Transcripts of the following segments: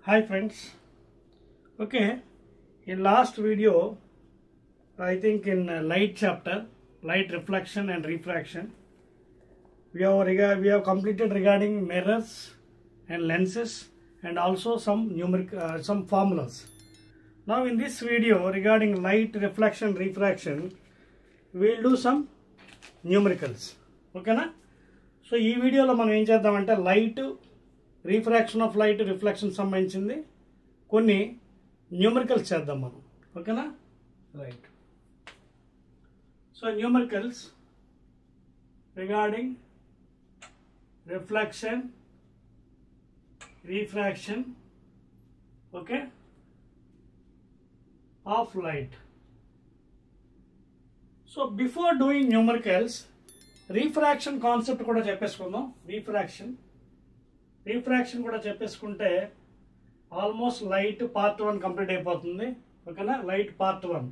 Hi friends. Okay, in last video, I think in light chapter, light reflection and refraction, we have completed regarding mirrors and lenses and also some numeric some formulas. Now in this video regarding light reflection refraction, we will do some numericals. Okay na? So ఈ వీడియోలో మనం ఏం చేద్దామంటే light refraction of light reflection సంబంధించింది కొన్ని numericals చేద్దాం మనం. ఓకేనా? Right. So numericals regarding reflection refraction okay of light. So before doing numericals refraction concept కూడా చెప్పేసుకుందాం. రిఫ్రాక్షన్ కూడా చెప్పేసుకుంటే ఆల్మోస్ట్ లైట్ పార్ట్ 1 కంప్లీట్ అయిపోతుంది. ఓకేనా? Light part 1.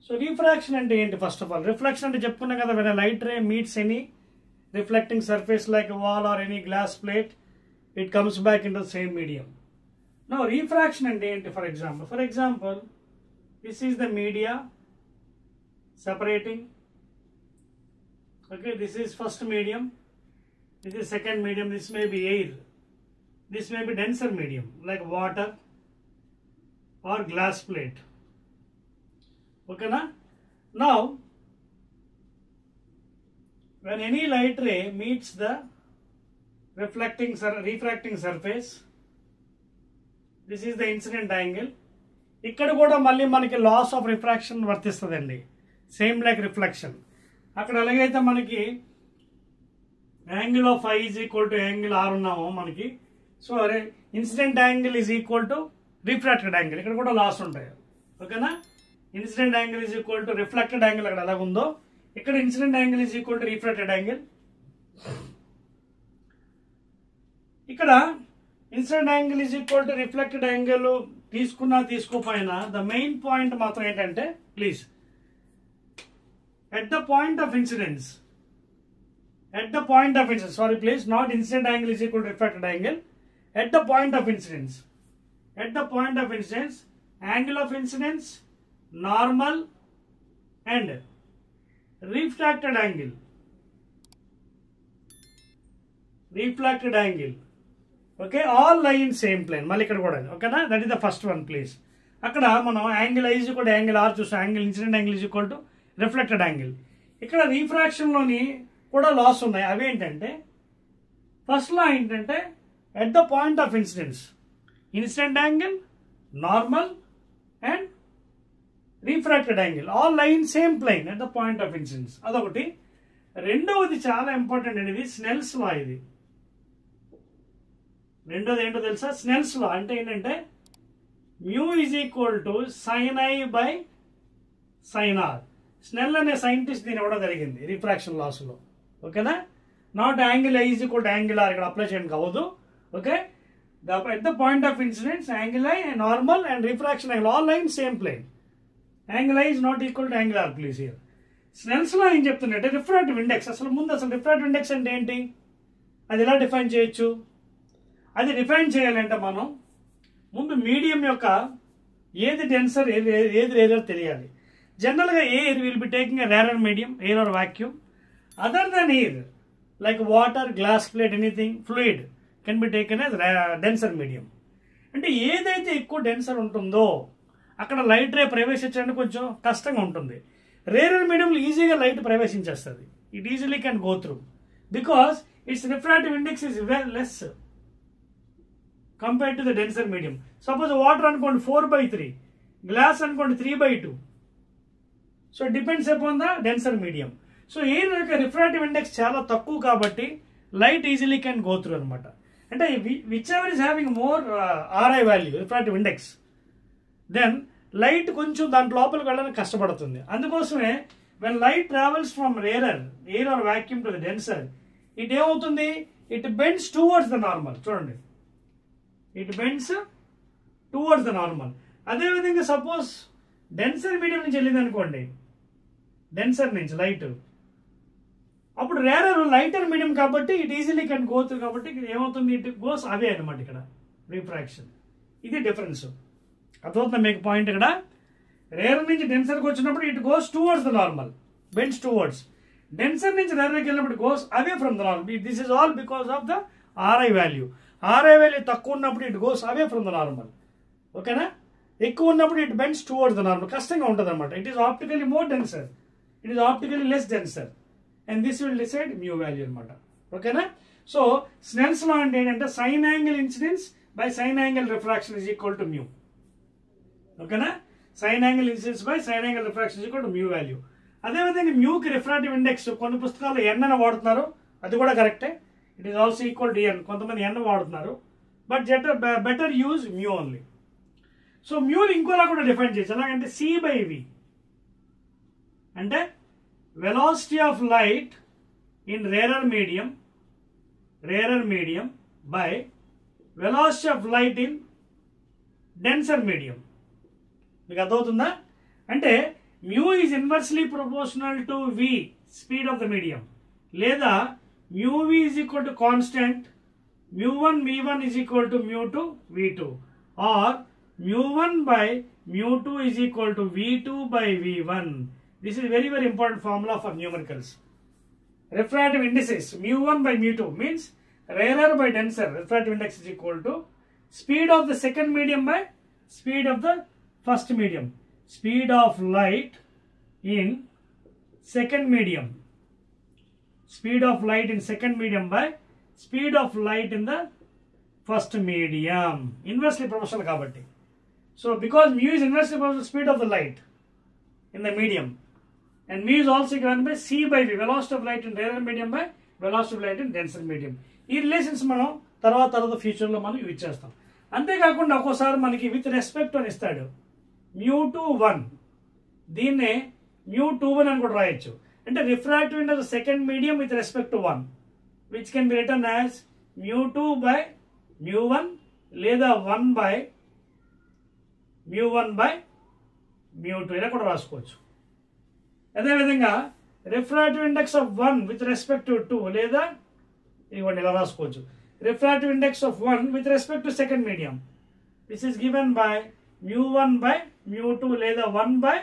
సో రిఫ్రాక్షన్ అంటే ఏంటి? ఫస్ట్ ఆఫ్ ఆల్ రిఫ్లెక్షన్ అంటే చెప్పుకున్నాం కదా, when light ray meets any reflecting surface like wall or any glass plate, it comes back in the same medium. Now refraction అంటే ఏంటి? For example this is the media separating. Okay, this is first medium, this is second medium, this may be air, this may be denser medium like water or glass plate. Okay na? Now when any light ray meets the refracting surface, this is the incident angle. ఇక్కడ కూడా మళ్ళీ మనకి laws of refraction వర్తిస్తుందండి, same like reflection. అక్కడ ఎలాగైతే మనకి angle of i is equal to angle r ఉన్నామో మనకి, so incident angle is equal to refracted angle, ఇక్కడ కూడా లాస్ ఉంటాయి. ఓకేనా? Incident angle is equal to reflected angle అక్కడ ఎలాగ ఉందో, ఇక్కడ incident angle is equal to refracted angle. ఇక్కడ incident angle is equal to reflected angle తీసుకున్నా తీసుకోపోయినా ద మెయిన్ పాయింట్ మాత్రం ఏంటంటే, please at the point of incidence, sorry please, not incident angle is equal to refracted angle, at the point of incidence, angle of incidence, normal and refracted angle, okay, all lie in same plane. మళ్ళీ ఇక్కడ కూడా ఓకేనా? That is the first one please. అక్కడ మనం angle i is equal to angle r చూసాం, angle incident angle is equal to reflected angle. ఇక్కడ రిఫ్రాక్షన్లోని కూడా లాస్ ఉన్నాయి. అవి ఏంటంటే, ఫస్ట్ లా ఏంటంటే at the point of incidence, incident angle, normal and refracted angle all lie in same plane at the point of incidence. అదొకటి. రెండవది చాలా ఇంపార్టెంట్ అండి, ఇది స్నెల్స్ లా. ఇది రెండోది ఏంటో తెలుసా? స్నెల్స్ లా అంటే ఏంటంటే mu is equal to sine i by sine r. Snell అనే సైంటిస్ట్ దీని ఇవ్వడం జరిగింది రిఫ్రాక్షన్ లాస్ లో. ఓకేనా? Not angle i is equal to angle r ఇక్కడ అప్లై చేయడానికి అవ్వదు. Okay, at the point of incidence angle i, normal and refraction angle all line same plane. Angle i is not equal to angle r please here. Snell's లో ఏం చెప్తున్నట్టే refractive index. అసలు refractive index అంటే ఏంటి? అది ఎలా define చేయొచ్చు? అది డిఫైన్ చేయాలంటే మనం ముందు మీడియం యొక్క ఏది డెన్సర్ ఏది రేరర్ తెలియాలి. జనరల్గా air will be taking a rarer medium, air or vacuum. Other then air like water, glass plate, anything fluid can be taken as denser medium. అంటే ఏదైతే ఎక్కువ డెన్సర్ ఉంటుందో అక్కడ లైట్ రే ప్రవేశించడానికి కొంచెం కష్టంగా ఉంటుంది. రేరర్ మీడియంలో ఈజీగా లైట్ ప్రవేశించేస్తుంది. It easily can go through because it's refractive index is very less compared to the denser medium. Suppose water అనుకోండి 4/3, గ్లాస్ అనుకోండి 3/2. So depends upon the denser medium. So air యొక్క రిఫ్రాక్టివ్ ఇండెక్స్ చాలా తక్కువ కాబట్టి light easily can go through అనమాట. అంటే whichever is having more RI value, refractive index, then light కొంచెం దాంట్లో లోపలికి వెళ్ళడానికి కష్టపడుతుంది. అందుకోసమే when light travels from rarer air or vacuum to the denser, it ఏమవుతుంది? It bends towards the normal. చూడండి, it bends towards the normal. అదేవిధంగా suppose denser medium నుంచి వెళ్ళింది అనుకోండి, డెన్సర్ నుంచి లైట్, అప్పుడు రేరర్ లైటర్ మీడియం కాబట్టి it easily can go through కాబట్టి ఇక్కడ ఏమవుతుంది, ఇట్ గోస్ అవే అనమాట ఇక్కడ రిఫ్రాక్షన్. ఇది డిఫరెన్స్. అర్థమవుతుందా మీకు పాయింట్? ఇక్కడ రేరర్ నుంచి డెన్సర్కి వచ్చినప్పుడు it goes towards the normal, bends towards. Denser నుంచి రేరర్కి వెళ్ళినప్పుడు goes away from the normal. This is all because of the RI value. RI value తక్కువ ఉన్నప్పుడు it goes away from the normal. ఓకేనా? ఎక్కువ ఉన్నప్పుడు it bends towards the normal. కష్టంగా ఉంటుంది అనమాట. It is optically more denser, it is optically less denser, and this will decide mu value అనమాట. ఓకేనా? సో స్నెల్స్ లా అంటే ఏంటంటే sine angle incidence by sine angle refraction is equal to mu. ఓకేనా? Sine angle incidence by sine angle refraction is equal to mu value. అదేవిధంగా మ్యూకి refractive index కొన్ని పుస్తకాల్లో ఎన్ అని వాడుతున్నారు, అది కూడా కరెక్టే. It is also equal to n. కొంతమంది ఎన్ వాడుతున్నారు, but better use mu only. So మ్యూని ఇంకోలా కూడా డిఫైన్ చేయొచ్చు. ఎలాగంటే సి బై వి అంటే velocity of light in rarer medium by velocity of light in denser medium. మీకు అర్థమవుతుందా? అంటే mu is inversely proportional to v, speed of the medium, లేదా mu v is equal to constant, μ1 v1 is equal to μ2 v2, or μ1 by μ2 is equal to v2 by v1. This is very important formula for numericals. Refractive indices μ1 by μ2 means rarer by denser. Refractive index is equal to speed of the second medium by speed of the first medium. Speed of light in second medium. Speed of light in second medium by speed of light in the first medium. Inversely proportional kabatti. So because mu is inversely proportional to speed of the light in the medium, and mu is also given by c by v, velocity of light in rarer medium by velocity of light in denser medium. ఈ relations మనం తర్వాత ఫ్యూచర్లో మనం use చేస్తాం. అంతేకాకుండా ఒక్కోసారి మనకి with respect అని ఇస్తాడు, μ21, దీన్నే μ21 అని కూడా రాయొచ్చు. అంటే refractive index second medium with respect to 1, which can be written as μ2 by μ1 లేదా 1 by μ1 by μ2 ఇలా కూడా రాసుకోవచ్చు. అదేవిధంగా refractive index of 1 with respect to 2 లేదా ఇవ్వండి ఇలా రాసుకోవచ్చు. Refractive index of 1 with respect to second medium, this is given by μ1 by μ2 లేదా 1 by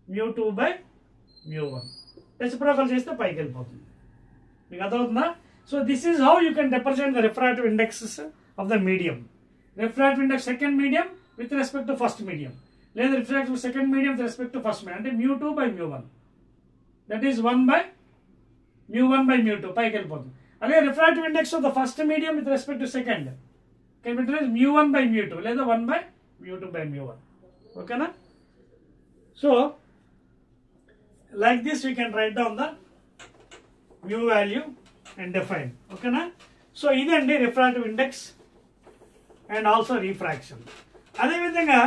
μ2 by μ1. రెసిప్రోకల్ చేస్తే పైకి వెళ్ళిపోతుంది. మీకు అర్థమవుతుందా? So this is how you can represent the refractive indexes of the medium. Refractive index second medium with respect to first medium, లేదా refractive second medium with respect to first medium అంటే μ2 by μ1, that is 1 by μ1 by μ2 పైకి వెళ్ళిపోతుంది. అలాగే refractive index of the first medium with respect to second can be written μ1 by μ2 లేదా 1 by μ2 by μ1. ఓకేనా? So like this we can write down the mu value and define. ఓకేనా? So ఇదండి refractive index and also refraction. అదేవిధంగా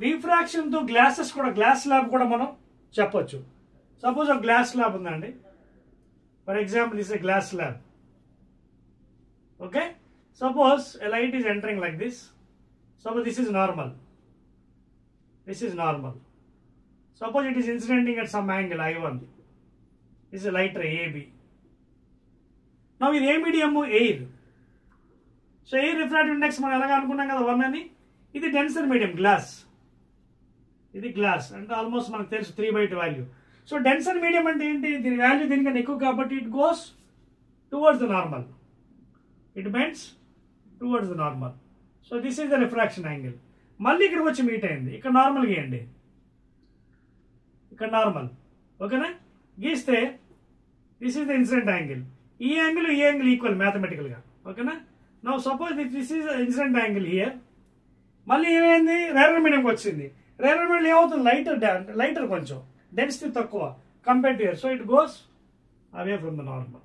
రిఫ్రాక్షన్తో glasses కూడా, glass slab కూడా మనం చెప్పొచ్చు. Suppose ఒక గ్లాస్ స్లాబ్ ఉందండి, for example this a glass slab. Okay, suppose a light is entering like this. Suppose this is normal, suppose it is incidenting at some angle I1. This is a light ray AB. Now with A medium air, so air refractive index మనం ఎలాగా అనుకున్నాం కదా 1 అని, ఇది denser medium glass, ఇది glass అంటే almost మనకు తెలుసు 3/2 వాల్యూ. సో డెన్సర్ మీడియం అంటే ఏంటి, దీని వాల్యూ దీనికన్నా ఎక్కువ కాబట్టి it goes towards the normal, it bends towards the normal. So this is the refraction angle. మళ్ళీ ఇక్కడికి వచ్చి మీట్ అయింది, ఇక్కడ నార్మల్ గీయండి, ఇక్కడ నార్మల్. ఓకేనా? గీస్తే this is the incident angle. ఈ యాంగిల్ ఈక్వల్ మ్యాథమెటికల్గా. ఓకేనా? Now suppose this is incident angle here. మళ్ళీ ఏమైంది, రేరర్ మీడియంకి వచ్చింది. రేరర్ మీడియం ఏమవుతుంది, లైటర్ కొంచెం డెన్సిటీ తక్కువ compare to hear. So it goes away from the normal.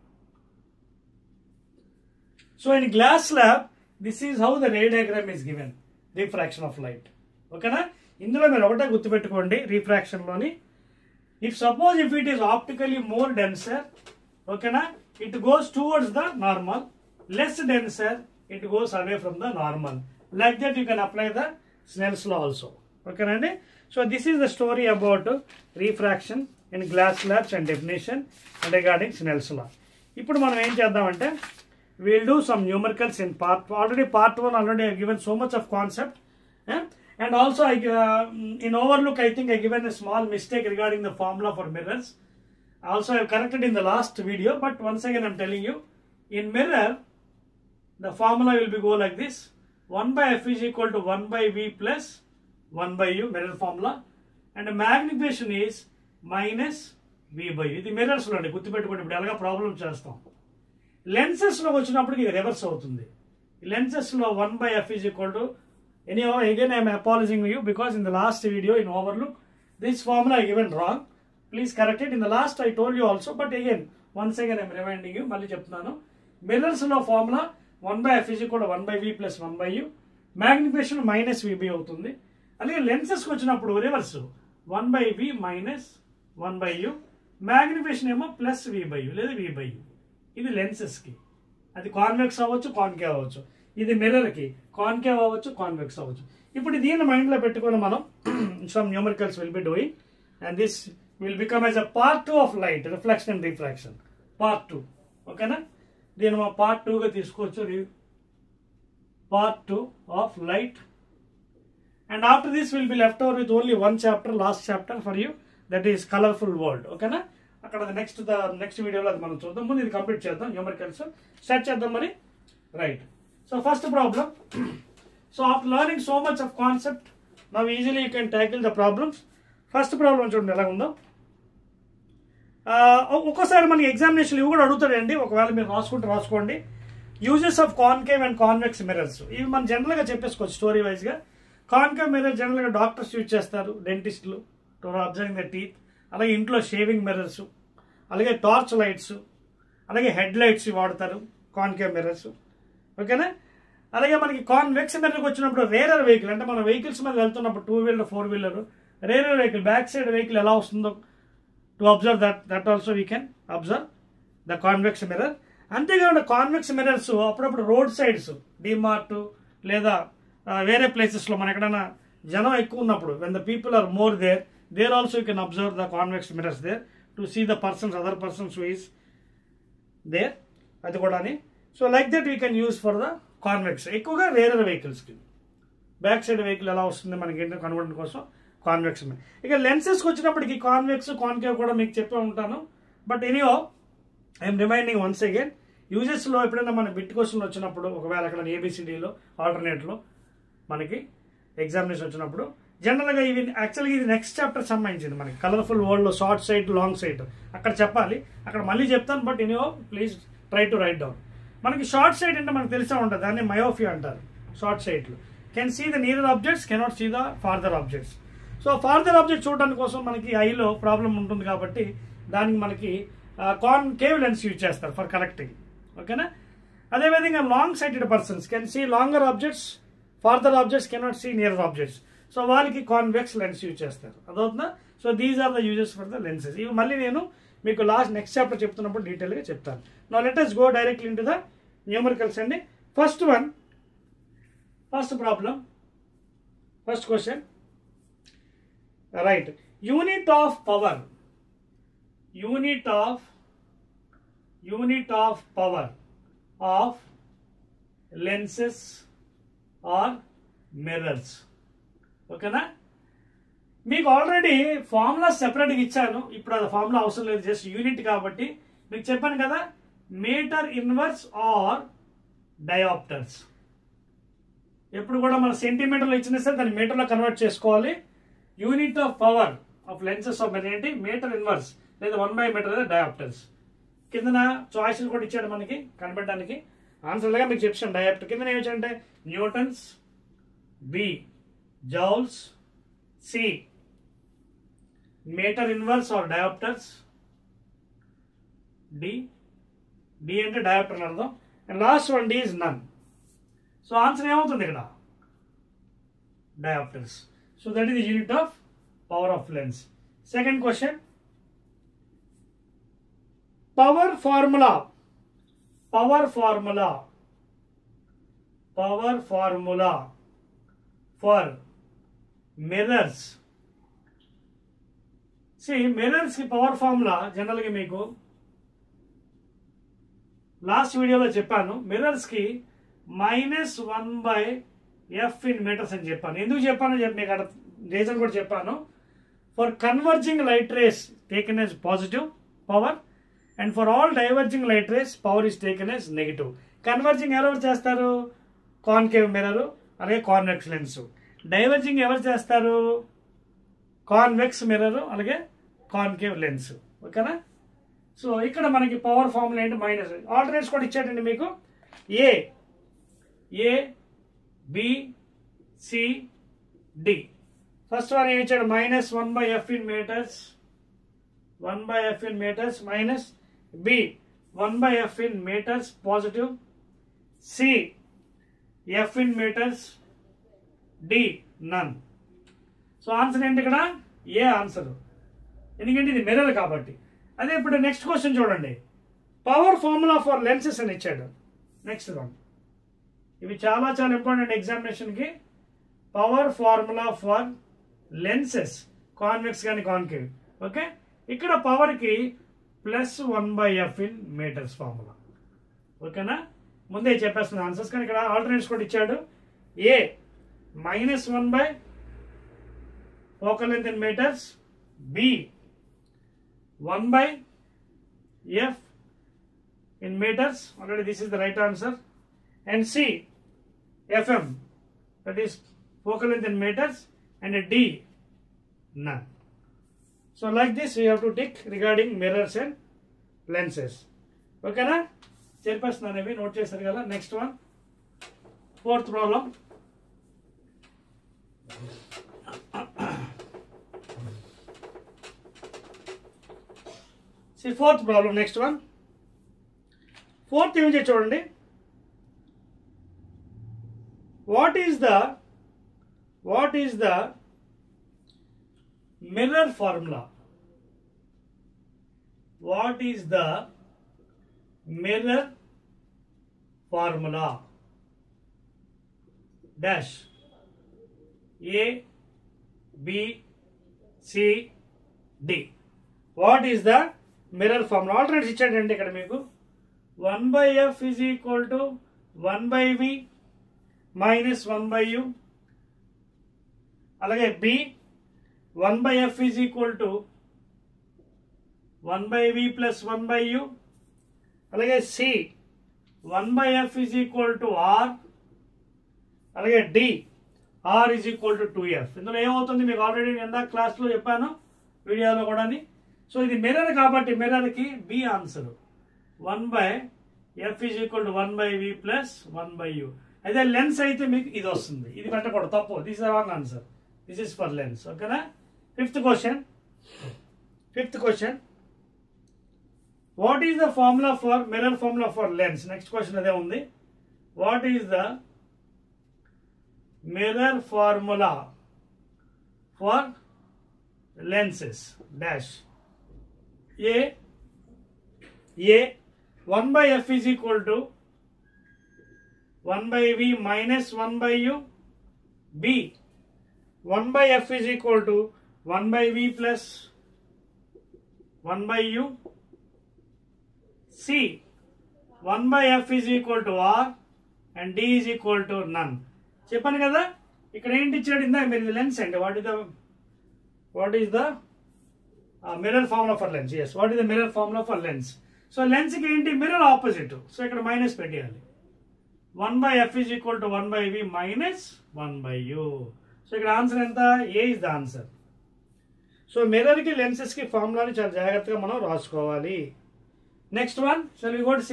So in glass slab this is how the ray diagram is given, refraction of light. ఓకేనా? ఇందులో మీరు ఒకటే గుర్తుపెట్టుకోండి రిఫ్రాక్షన్లోని, if it is optically more denser, okay, it goes towards the normal, less denser it goes away from the normal. Like that you can apply the Snell's law also. Okay, so this is the story about refraction. in glass slabs and definition regarding Snell's law. ఇప్పుడు మనం ఏం చేద్దామంటే we'll do some numericals in part part 1 already I have given so much of concept, and also in overlook I think I given a small mistake regarding the formula for mirrors. Also I have corrected in the last video, but once again I am telling you, in mirror the formula will be go like this: 1 by f is equal to 1 by v plus 1 by u, mirror formula, and the magnification is minus v by u. ఇది mirrors లో అండి, గుర్తుపెట్టుకోండి. ఇప్పుడు ఎలాగా problem చేస్తాం. Lenses లో వచ్చినప్పటికి ఇది రివర్స్ అవుతుంది. లెన్సెస్ లో 1 by f is equal to, anyhow again I am apologizing you because in the last video in overlook this formula I given wrong. Please correct it. In the last I told you also, but again once again I am reminding you. మళ్ళీ చెప్తున్నాను, mirrors లో formula 1 by f is equal to 1 by v plus 1 by u, magnification minus vb అవుతుంది. అలాగే లెన్సెస్కి వచ్చినప్పుడు reverse 1 by v minus 1 by u, magnification ఏమో plus v by u లేదా v by u. ఇది లెన్సెస్కి, అది కాన్వెక్స్ అవ్వచ్చు, కాన్కేవ్ అవ్వచ్చు. ఇది మిర్రర్కి కాన్కేవ్ అవ్వచ్చు, కాన్వెక్స్ అవ్వచ్చు. ఇప్పుడు దీన్ని మైండ్లో పెట్టుకొని మనం some numericals will be doing, and this will become as a part 2 of light, reflection and refraction part 2. ఓకేనా? దీన్ని మనం పార్ట్ 2గా తీసుకోవచ్చు, part 2 of light. And after this will be left over with only one chapter, last chapter for you, that is colorful world. Okay na? అక్కడ next వీడియోలో అది మనం చూద్దాం. ముందు ఇది కంప్లీట్ చేద్దాం, న్యూమరికల్స్ స్టార్ట్ చేద్దాం మరి. Right, so first problem. So after learning so much of concept, now easily you can tackle the problems. First problem చూడండి ఎలా ఉందో. ఒక్కోసారి మనకి ఎగ్జామినేషన్ ఇవి కూడా అడుగుతాడండి, ఒకవేళ మీరు రాసుకోండి. Uses of concave and convex mirrors, ఇవి మనం జనరల్గా చెప్పేసుకోవచ్చు స్టోరీ వైజ్గా. కాన్కేవ్ మిర్రర్ జనరల్గా డాక్టర్స్ యూజ్ చేస్తారు, డెంటిస్టులు, టు అబ్జర్వింగ్ ద టీత్. అలాగే ఇంట్లో షేవింగ్ మిర్రర్స్, అలాగే టార్చ్ లైట్స్, అలాగే హెడ్ లైట్స్ వాడతారు కాన్కేవ్ మిర్రర్స్. ఓకేనా? అలాగే మనకి కాన్వెక్స్ మిర్రర్కి వచ్చినప్పుడు రేరర్ వెహికల్, అంటే మన వెహికల్స్ మీద వెళ్తున్నప్పుడు 2 wheeler 4 wheeler rarer vehicle, back side vehicle ఎలా వస్తుందో to observe that also we can observe the convex mirror. అంతేకాకుండా కాన్వెక్స్ మిర్రర్స్ అప్పుడప్పుడు రోడ్ సైడ్స్, డిమార్ట్ లేదా వేరే ప్లేసెస్లో మన ఎక్కడైనా జనం ఎక్కువ ఉన్నప్పుడు, when the people are more there also you can observe the convex mirrors there to see the persons, other persons who is there, అది కూడా. So like that we can use for the convex, ఎక్కువగా rarer వెహికల్స్కి. Back side vehicle ఎలా వస్తుంది మనకి ఏంటో కనుగొనడం కోసం convex. ఇక లెన్సెస్కి వచ్చినప్పటికి కాన్వెక్స్ కాన్కేవ్ కూడా మీకు చెప్పే ఉంటాను, but anyhow I'm reminding once again. యూజెస్లో ఎప్పుడైనా మన బిట్ క్వశ్చన్లు వచ్చినప్పుడు, ఒకవేళ అక్కడ ఏబిసిడీలో ఆల్టర్నేట్లో మనకి ఎగ్జామినేషన్ వచ్చినప్పుడు, జనరల్గా ఇవి యాక్చువల్గా ఇది నెక్స్ట్ చాప్టర్ సంబంధించింది మనకి. కలర్ఫుల్ వరల్డ్లో షార్ట్ సైట్, లాంగ్ సైట్ అక్కడ చెప్పాలి, అక్కడ మళ్ళీ చెప్తాను, but anyhow please try to write down. మనకి షార్ట్ సైట్ అంటే మనకు తెలిసే ఉంటుంది, దాన్ని మయోఫియా అంటారు. షార్ట్ సైట్లు can see the near objects, cannot see the farther objects. So farther object చూడడానికి కోసం మనకి ఐలో ప్రాబ్లం ఉంటుంది కాబట్టి దానికి మనకి కాన్కేవ్ లెన్స్ యూజ్ చేస్తారు ఫర్ కరెక్టింగ్. ఓకేనా? అదేవిధంగా long sighted persons can see longer objects, farther objects cannot see near objects. So వాళ్ళకి కాన్వెక్స్ లెన్స్ యూజ్ చేస్తారు, అదవుతుందా? So these are the uses for the lenses. ఇవి మళ్ళీ నేను మీకు నెక్స్ట్ చాప్టర్ చెప్తున్నప్పుడు డీటెయిల్గా చెప్తాను. Now let us go directly into the numericals అండి. First problem, first question. Right, unit of power of lenses or mirrors. ఓకేనా? మీకు ఆల్రెడీ ఫార్ములా సెపరేట్గా ఇచ్చాను, ఇప్పుడు అది ఫార్ములా అవసరం లేదు, జస్ట్ యూనిట్ కాబట్టి. మీకు చెప్పాను కదా, మీటర్ ఇన్వర్స్ ఆర్ డయాప్టర్స్. ఎప్పుడు కూడా మన సెంటీమీటర్లో ఇచ్చినా సరే దాన్ని మీటర్లో కన్వర్ట్ చేసుకోవాలి. Unit of power of lenses of mirror ఏంటి? మీటర్ ఇన్వర్స్ లేదా 1/మీటర్ లేదా డయాప్టర్స్. కిందన చాయిస్లు కూడా ఇచ్చాడు మనకి కనబడడానికి. ఆన్సర్లుగా మీకు చెప్పాను. డయాప్టర్ కింద ఏమి వచ్చాయంటే newtons, B joules, C metre inverse or dioptres, D అంటే డయాప్టర్ అని అర్థం, and last one D is none. So answer ఏమవుతుంది ఇక్కడ? Dioptres. So that is the unit of power of lens. Second question, power formula for mirrors mirrors కి power formula general గా మీకు last వీడియోలో చెప్పాను. మిర్రర్స్ కి -1/f ఇన్ మీటర్స్ అని చెప్పాను. ఎందుకు చెప్పానో మీకు రీజన్ కూడా చెప్పాను. For converging light rays taken as positive power and for all diverging light rays power is taken as negative. Converging ఎవరు చేస్తారు? కాన్కేవ్ మిర్రర్ అలాగే కాన్వెక్స్ లెన్స్. డైవర్జింగ్ ఎవరు చేస్తారు? కాన్వెక్స్ మిర్రర్ అలాగే కాన్కేవ్ లెన్స్. ఓకేనా? సో ఇక్కడ మనకి పవర్ ఫార్ములా ఏంటి? మైనస్. ఆల్టర్నేట్స్ కూడా ఇచ్చాడండి మీకు. A B C D. First one ఏం ఇచ్చాడు? -1/f in metres, 1/f in metres, minus B 1/f in metres positive, C f in metres, D none. So answer ఏంటి ఇక్కడ? A answer. ఎందుకంటే ఇది మిర్రర్ కాబట్టి. అదే ఇప్పుడు నెక్స్ట్ క్వశ్చన్ చూడండి. పవర్ ఫార్ములా ఫర్ లెన్సెస్ అని ఇచ్చాడు. Next one. ఇవి చాలా చాలా ఇంపార్టెంట్ ఎగ్జామినేషన్కి. Power formula for lenses, convex కానీ కాన్కేవ్. ఓకే, ఇక్కడ పవర్కి +1/f ఇన్ మీటర్స్ ఫార్ములా. ఓకేనా? ముందే చెప్పేస్తున్న ఆన్సర్స్, కానీ ఇక్కడ ఆల్టర్నేట్స్ కూడా ఇచ్చాడు. A -1/, focal length in metres, B 1/f in meters. Already this is the right answer. And C FM, that is focal length in meters, and a D none. So like this we have to tick regarding mirrors and lenses. Okay na? Chairperson అనేవి note చేశారు కదా. Next one, fourth problem. Fourth problem, next one. Fourth ఏం చేసి చూడండి. What is the mirror formula? What is the mirror formula? Dash A B C D. What is the mirror formula? Alternates ఇచ్చాడండి ఇక్కడ మీకు. 1/f is equal to 1/v minus 1/u. అలాగే b 1/f is equal to 1/v plus 1/u. అలాగే c 1/f is equal to r. అలాగే d r is equal to 2f. ఇందులో ఏమవుతుంది మీకు already ఇందాక క్లాస్లో చెప్పాను, వీడియోలో కూడా. సో ఇది మిర్రర్ కాబట్టి మిర్రర్కి B answer. 1/f is equal to 1/v plus 1/u. అదే లెన్స్ అయితే మీకు ఇది వస్తుంది. ఇది పెట్టకూడదు, తప్పు. This is wrong answer. This is for lens. ఓకేనా? Fifth question. What is the formula for mirror formula for lens? Next question అదే ఉంది. What is the mirror formula for lenses? Dash A 1/f is equal to 1/v minus 1/u. b 1/f is equal to 1/v plus 1/u. c 1/f is equal to r and d is equal to none. చెప్పాను కదా, ఇక్కడ ఏంటి ఇచ్చాడు? ఇందా మీరు lens అండి. What is the mirror formula for lens? yes, what is the mirror formula for lens? So lens కి ఏంటి? Mirror opposite. సో ఇక్కడ మైనస్ పెట్టేయాలి. 1/f is equal to 1/v minus 1/u. So ఇక్కడ ఆన్సర్ ఎంత? A is the answer. So mirror కి lenses కి ఫార్ములాని చాలా జాగ్రత్తగా మనం రాసుకోవాలి. Next one. Shall we go to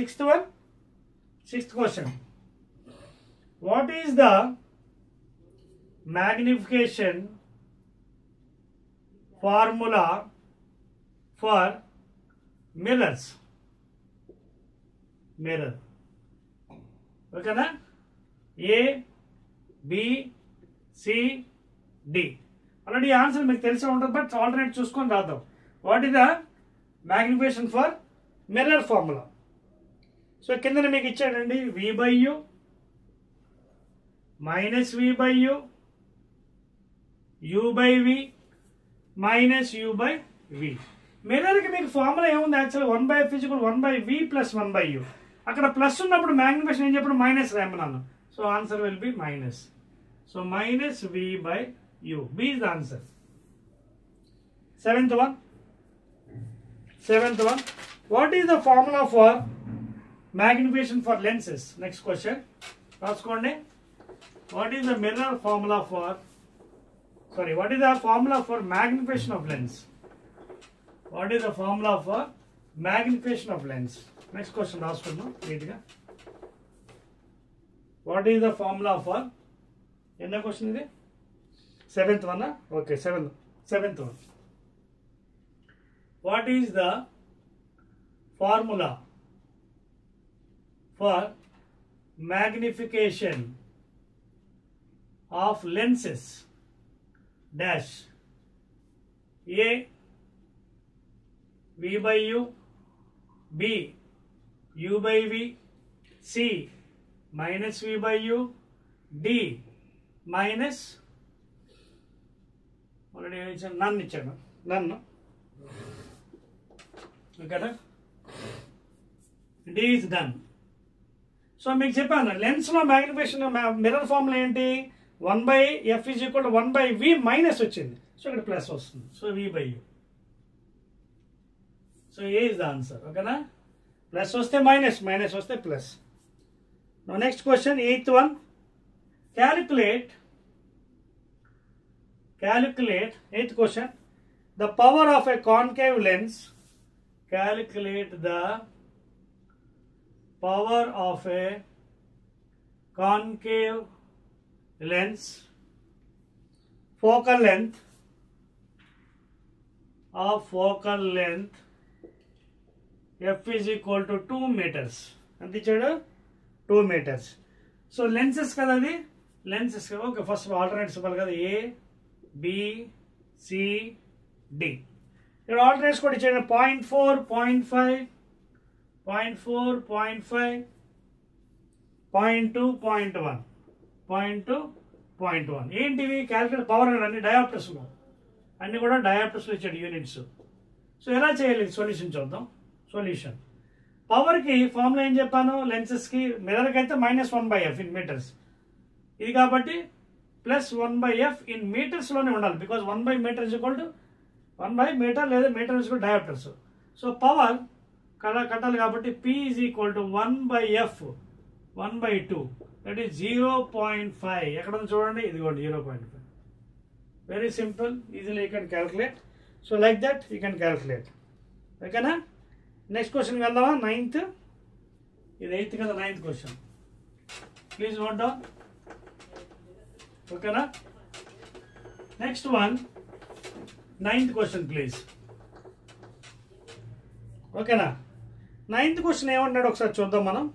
sixth question. What is the magnification formula for mirrors? Mirror. ఓకేనా? A B C D. Already answer మీకు తెలిసే ఉంటుంది, బట్ ఆల్టర్నేట్ చూసుకొని రాద్దాం. What is the magnification for mirror formula? So కింద మీకు ఇచ్చాడండి. v/u minus v/u, u/v minus u/v. వి. మిర్రర్కి మీకు ఫార్ములా ఏముంది యాక్చువల్ 1/f = 1/v + 1/u. అక్కడ ప్లస్ ఉన్నప్పుడు మ్యాగ్నిఫికేషన్ ఏం చెప్పడం మైనస్ రాయమన్నాను. So answer will be minus. So -v/u. B is the answer. Seventh one. What is the formula for magnification for lenses? Next question. రాసుకోండి. What is the formula for magnification of lens? What is the formula for magnification of lens? Next question రాసుకుందాం నీట్గా. What is the formula for? ఎన్నో question ఇది? 7th one. Okay, 7th one. What is the formula for magnification of lenses? Dash. A, v/u, B, u/v, C, -v/u, D, minus already none ఇచ్చాను, none. ఓకేనా? D is done. So మీకు చెప్పాను lens లో magnification mirror formula ఏంటి? 1/f = 1/v minus వచ్చింది. So ఇక్కడ plus వస్తుంది. So v/u. So A is the answer. ఓకేనా? ప్లస్ వస్తే మైనస్, మైనస్ వస్తే plus. Next question 8th one. Calculate 8th question. The power of a concave lens. Calculate the power of a concave lens. Focal length f is equal to 2 meters. ఎంత ఇచ్చాడు? 2 meters. So lenses కదా అది, lenses. Okay, first alternates ఇవ్వాలి కదా, A, B, C, D. ఇక్కడ alternates కూడా ఇచ్చాడు. 0.4, 0.5, 0.4, 0.5, 0.2, 0.1, 0.2, 0.1. ఏంటివి? క్యాలిక్యులేట్ పవర్ అన్ని డయాప్టర్స్లో, అన్ని కూడా డయాప్టర్స్లో ఇచ్చాడు యూనిట్స్. సో ఎలా చేయాలి? సొల్యూషన్ చూద్దాం. సొల్యూషన్ పవర్కి ఫార్ములా ఏం చెప్పాను? లెన్సెస్కి, మిర్రర్కి అయితే -1/f ఇన్ మీటర్స్. ఇది కాబట్టి +1/f ఇన్ మీటర్స్లోనే ఉండాలి. బికాజ్ 1/meter = 1/meter లేదా మీటర్ = డయాప్టర్స్. సో పవర్ కట్టాలి కాబట్టి P is equal to 1/f 1/2. That is 0.5. ఎక్కడ ఉంది చూడండి, ఇదిగోండి 0.5. Very simple, easily you can calculate. So like that you can calculate. ఓకేనా? నెక్స్ట్ క్వశ్చన్ వెళ్దామా? 9th. ఇది 8th కదా, 9th question. Please note down. ఓకేనా? Next one 9th question please. ఓకేనా? 9th క్వశ్చన్ ఏమంటున్నాడు ఒకసారి చూద్దాం మనం.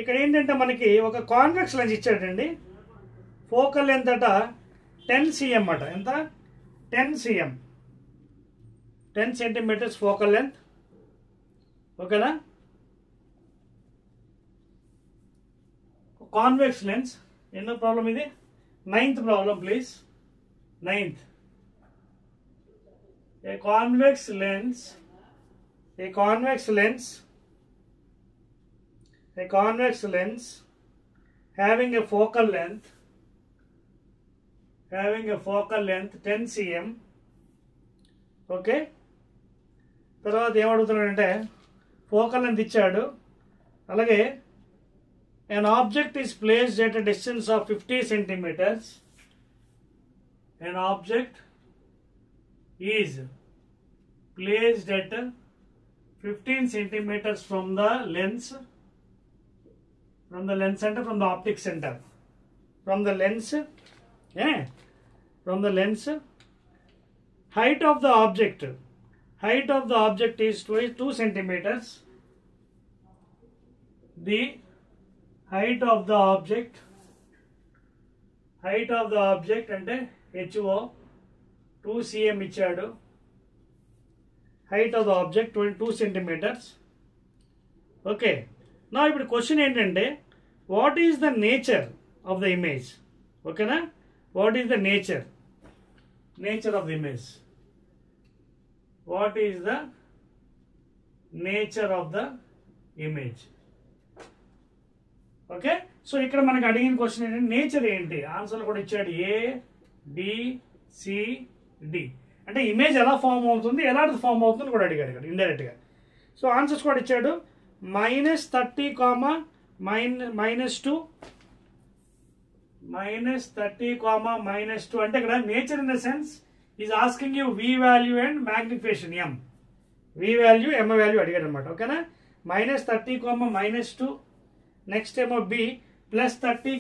ఇక్కడ ఏంటంటే మనకి ఒక కాన్వెక్స్ లెన్స్ ఇచ్చాడండి. ఫోకల్ లెంత్ అట 10 cm అట. ఎంత? 10 cm, 10 centimeters ఫోకల్ లెంత్. ఓకేనా? Convex lens. ఎన్నో ప్రాబ్లం ఇది? 9th problem please. 9th. A convex lens having a focal length 10 cm. Okay, తర్వాత ఏమడుగుతున్నాడంటే ఫోకల్ లెంత్ ఇచ్చాడు. అలాగే an object is placed at a distance of 50 centimeters. An object is placed at 15 centimeters from the lens center, from the optic center, from the lens height of the object is 2 centimeters. The height of the object అంటే HO 2 cm ఇచ్చాడు. height of the object 22 centimeters. Okay, నా ఇప్పుడు question ఏంటంటే what is the nature of the image? ఓకేనా? What is the nature of the image? What is the nature of the image. Okay, so ఇక్కడ మనకి అడిగిన question ఏంటంటే nature ఏంటి, answer కూడా ఇచ్చాడు A B C D. అంటే ఇమేజ్ ఎలా ఫామ్ అవుతుంది, ఎలాంటి ఫామ్ అవుతుంది కూడా అడిగాడు ఇక్కడ ఇండైరెక్ట్ గా. సో ఆన్సర్స్ కూడా ఇచ్చాడు. -30, -2 -30, అంటే ఇక్కడ nature in the sense is asking you V value and magnification M. V value M value అడిగాడు అనమాట. ఓకేనా, -30, -2. నెక్స్ట్ ఏమో B +30,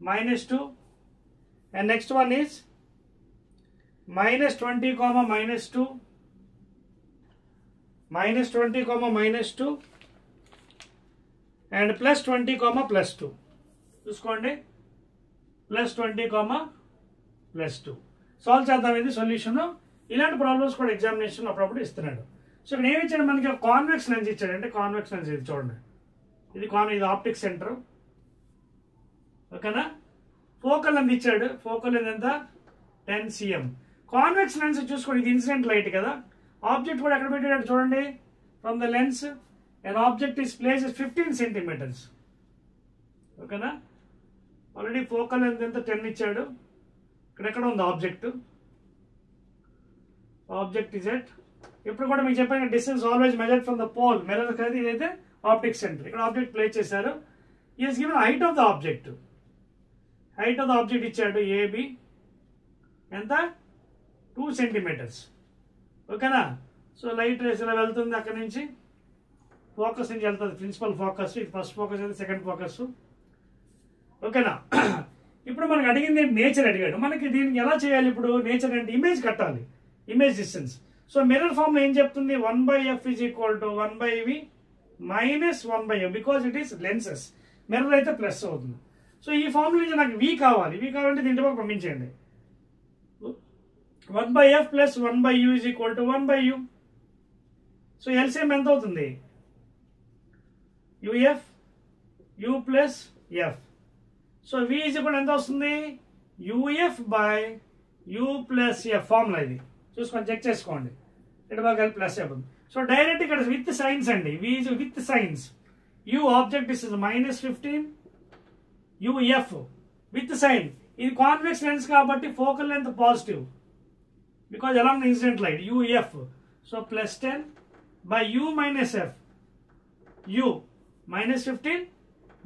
-2. And next one is -20, -2. -20, -2 and +20, +2. చూసుకోండి, +20, +2. సాల్వ్ చేద్దాం. ఇది సొల్యూషన్. ఇలాంటి ప్రాబ్లమ్స్ కూడా ఎగ్జామినేషన్ అప్పుడప్పుడు ఇస్తున్నాడు. సో ఇక్కడ ఏమి ఇచ్చాడు మనకి, కాన్వెక్స్ లెన్స్ ఇచ్చాడు. అంటే కాన్వెక్స్ లెన్స్ ఇది చూడండి, ఇది ఇది ఆప్టిక్ సెంటర్. ఓకేనా, ఫోకల్ లెంత్ ఇచ్చాడు. ఫోకల్ లెంత్ ఎంత, 10 cm. కాన్వెక్స్ లెన్స్ చూసుకోండి, ఇది ఇన్సిడెంట్ లైట్ కదా. ఆబ్జెక్ట్ కూడా ఎక్కడ పెట్టాడు చూడండి, from the lens and object is place 15 centimeters. ఓకేనా, ఆల్రెడీ ఫోకల్ లెంత్ ఎంత 10 ఇచ్చాడు. ఇక్కడ ఉంది ఆబ్జెక్ట్, ఆబ్జెక్ట్ ఇస్ ఎట్, ఇప్పుడు కూడా మీకు చెప్పాను distance always measured from the pole. Mirror కదా ఇదైతే ఆప్టిక్ సెంటర్. ఇక్కడ ఆబ్జెక్ట్ ప్లేస్ చేశారు. Is given height of the object. Height of the object ఇచ్చాడు AB ఎంత, 2 centimeters. ఓకేనా, సో లైట్ రేస్ ఇలా వెళ్తుంది, అక్కడ నుంచి ఫోకస్ నుంచి వెళ్తుంది. ప్రిన్సిపల్ ఫోకస్, ఇది ఫస్ట్ ఫోకస్ అయితే సెకండ్ ఫోకస్. ఓకేనా, ఇప్పుడు మనకు అడిగింది నేచర్ అడిగాడు. మనకి దీనికి ఎలా చేయాలి ఇప్పుడు, నేచర్ అంటే ఇమేజ్ కట్టాలి, image distance. So mirror form లో ఏం చెప్తుంది, 1/f = 1/v - 1/m, because it is lenses. Mirror అయితే ప్లస్ అవుతుంది. సో ఈ ఫామ్ నుంచి నాకు V కావాలి. V కావాలంటే దీంట్లో పంపించండి. 1/f + 1/u = 1/u. So LCM ఎంత అవుతుంది, UF U + F. So V = ఎంత వస్తుంది, UF/U + F. ఫార్ములా ఇది చూసుకొని చెక్ చేసుకోండి, ఇక్కడ బాగా ప్లస్ అయిపోతుంది. సో డైరెక్ట్ ఇక్కడ విత్ సైన్స్ అండి, V with signs. U object is -15, UF with sign. ఇది కాన్వెక్స్ లెన్స్ కాబట్టి focal length positive, because along the incident light, UF. So +10 by U - F. U -15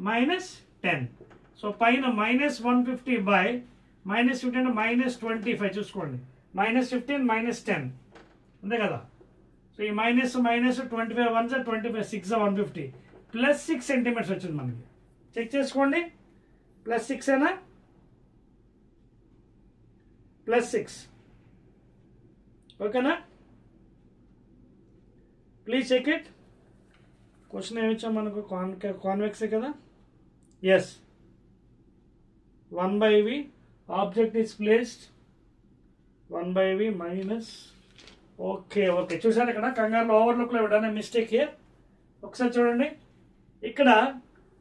-10. So పైన -150 by -15 -25 చూసుకోండి. -15 -10 అంతే కదా. So ఈ -25 1 25 6 150 +6 centimeters వచ్చింది మనకి. చెక్ చేసుకోండి, +6 ఏనా, +6. ఓకేనా, ప్లీజ్ చెక్ ఇట్. క్వశ్చన్ ఏమి ఇచ్చాం మనకు, కాన్వెక్సే కదా. Yes, 1/v object is placed 1/v - okay. చూసారు ఇక్కడ కంగారులో ఓవర్లుక్లో ఇవ్వడానికి మిస్టేక్ హియర్. ఒకసారి చూడండి, ఇక్కడ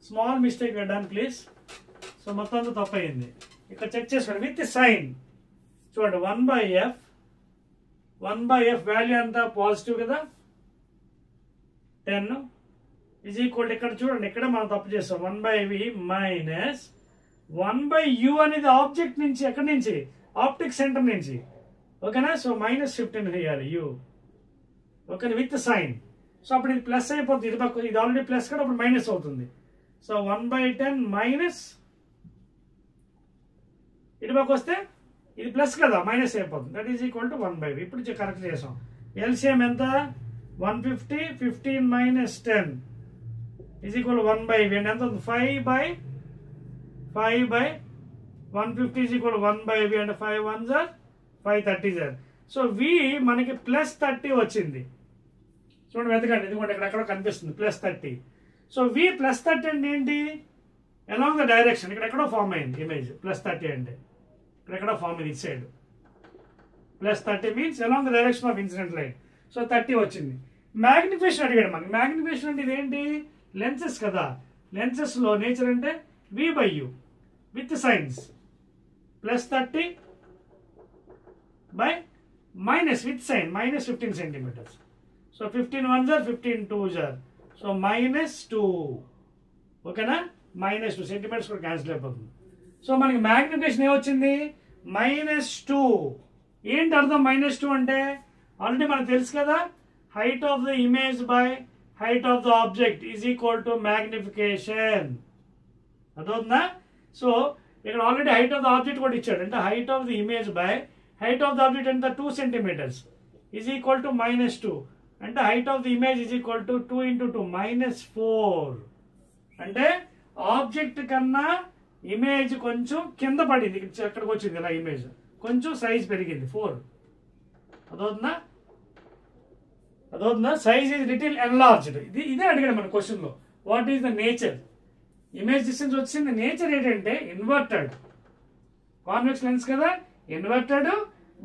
స్మాల్ మిస్టేక్ పెట్టాను ప్లీజ్. సో మొత్తం అంతా తప్పు అయింది. ఇక్కడ చెక్ చేసుకోండి విత్ సైన్. చూడండి 1/f వాల్యూ అంతా పాజిటివ్ కదా, 10 = ఇక్కడ చూడండి, ఇక్కడ మనం తప్పు చేస్తాం. 1/v - 1/u అనేది ఆబ్జెక్ట్ నుంచి, ఎక్కడి నుంచి, ఆప్టిక్ సెంటర్ నుంచి. ఓకేనా, సో -15 వేయాలి U. Okay, with sign. So అప్పుడు ఇది ప్లస్ అయిపోతుంది, ఇది ఆల్రెడీ ప్లస్ కదా, అప్పుడు మైనస్ అవుతుంది. సో 1/10 మైనస్ ఇటుపక్క వస్తే ఇది ప్లస్ కదా, మైనస్ అయిపోతుంది. That is = 1/v. ఇప్పుడు కరెక్ట్ చేసాం. LCM ఎంత, 150 15 - 10 = 1/v. అండ్ ఎంత ఉంది, 5/150 = 1/v. And 5 1s are 530. So V మనకి +30 వచ్చింది. చూడండి వెతకండి, ఇది కూడా ఎక్కడ కనిపిస్తుంది +30. సో V +30 అంటే ఏంటి, అలాంగ్ ద డైరెక్షన్. ఇక్కడ ఎక్కడో ఫామ్ అయింది ఇమేజ్. +30 అంటే ఇక్కడ ఫామ్ ఇది side. +30 means along the direction of incident light. So 30 వచ్చింది. మ్యాగ్నిఫికేషన్ అడిగాడు మనకి. మ్యాగ్నిఫికేషన్ అంటే ఇదేంటి, లెన్సెస్ కదా. లెన్సెస్ లో నేచర్ అంటే V/U with science +30 by minus with sign, minus 15 centimeters. So 15 ones are 15 twos are. So minus 2. ఓకేనా, మైనస్ 2 సెంటీమీటర్స్ కూడా క్యాన్సిల్ అయిపోతుంది. సో మనకి మ్యాగ్నిఫికేషన్ ఏమొచ్చింది, -2. ఏంటి అర్థం -2 అంటే? ఆల్రెడీ మనకు తెలుసు కదా, height of the image by height of the object is equal to magnification. అర్థవుతుందా? సో ఇక్కడ already height of the object కూడా ఇచ్చాడు. అంటే height of the image by height of the object ఎంత, 2 సెంటీమీటర్స్ ఈజ్ ఈక్వల్ టు -2. అంటే height of the image is equal to 2 into 2 -4. అంటే object కన్నా image కొంచెం కింద పడింది, ఎక్కడికి వచ్చింది ఇలా ఇమేజ్ కొంచెం సైజ్ పెరిగింది 4. అదవుతుందా? Size is little enlarged. ఇదే అడిగాడు మన క్వశ్చన్లో, what is the nature? Image distance వచ్చింది, నేచర్ ఏంటంటే ఇన్వర్టెడ్. కాన్వెక్స్ లెన్స్ కదా, ఇన్వర్టెడ్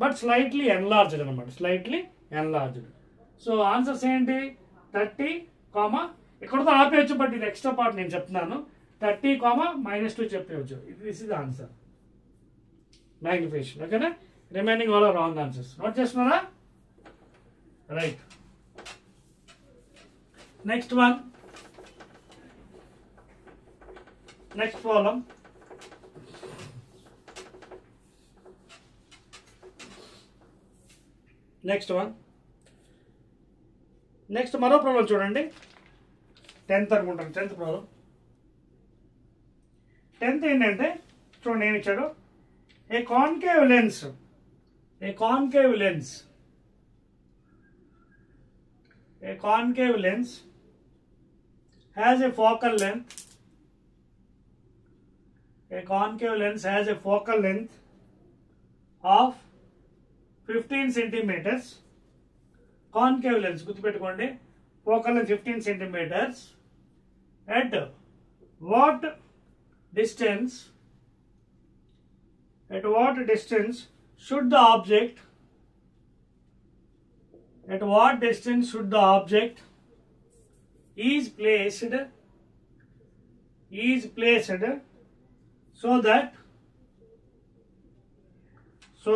బట్ స్లైట్లీ ఎన్లార్జ్డ్ అనమాట, స్లైట్లీ ఎన్లార్జ్డ్. సో ఆన్సర్స్ ఏంటి, 30, ఇక్కడతో ఆపేయచ్చు, బట్ ఇది ఎక్స్ట్రా పార్ట్ నేను చెప్తున్నాను. 30, -2 చెప్పవచ్చు. This is answer, magnification. ఓకేనా, remaining all are wrong answers. Note చేస్తున్నారా? Right. Next one, next problem. Next one, next మరో ప్రాబ్లం చూడండి. 10th అనుకుంటాను, 10th ప్రాబ్లం. 10th ఏంటంటే చూడండి, ఏమి ఇచ్చాడు, a concave lens has a focal length. A concave lens has a focal length of 15 centimeters. Concave lens, గుర్తుపెట్టుకోండి, focal length 15 centimeters. At what distance should the object is placed so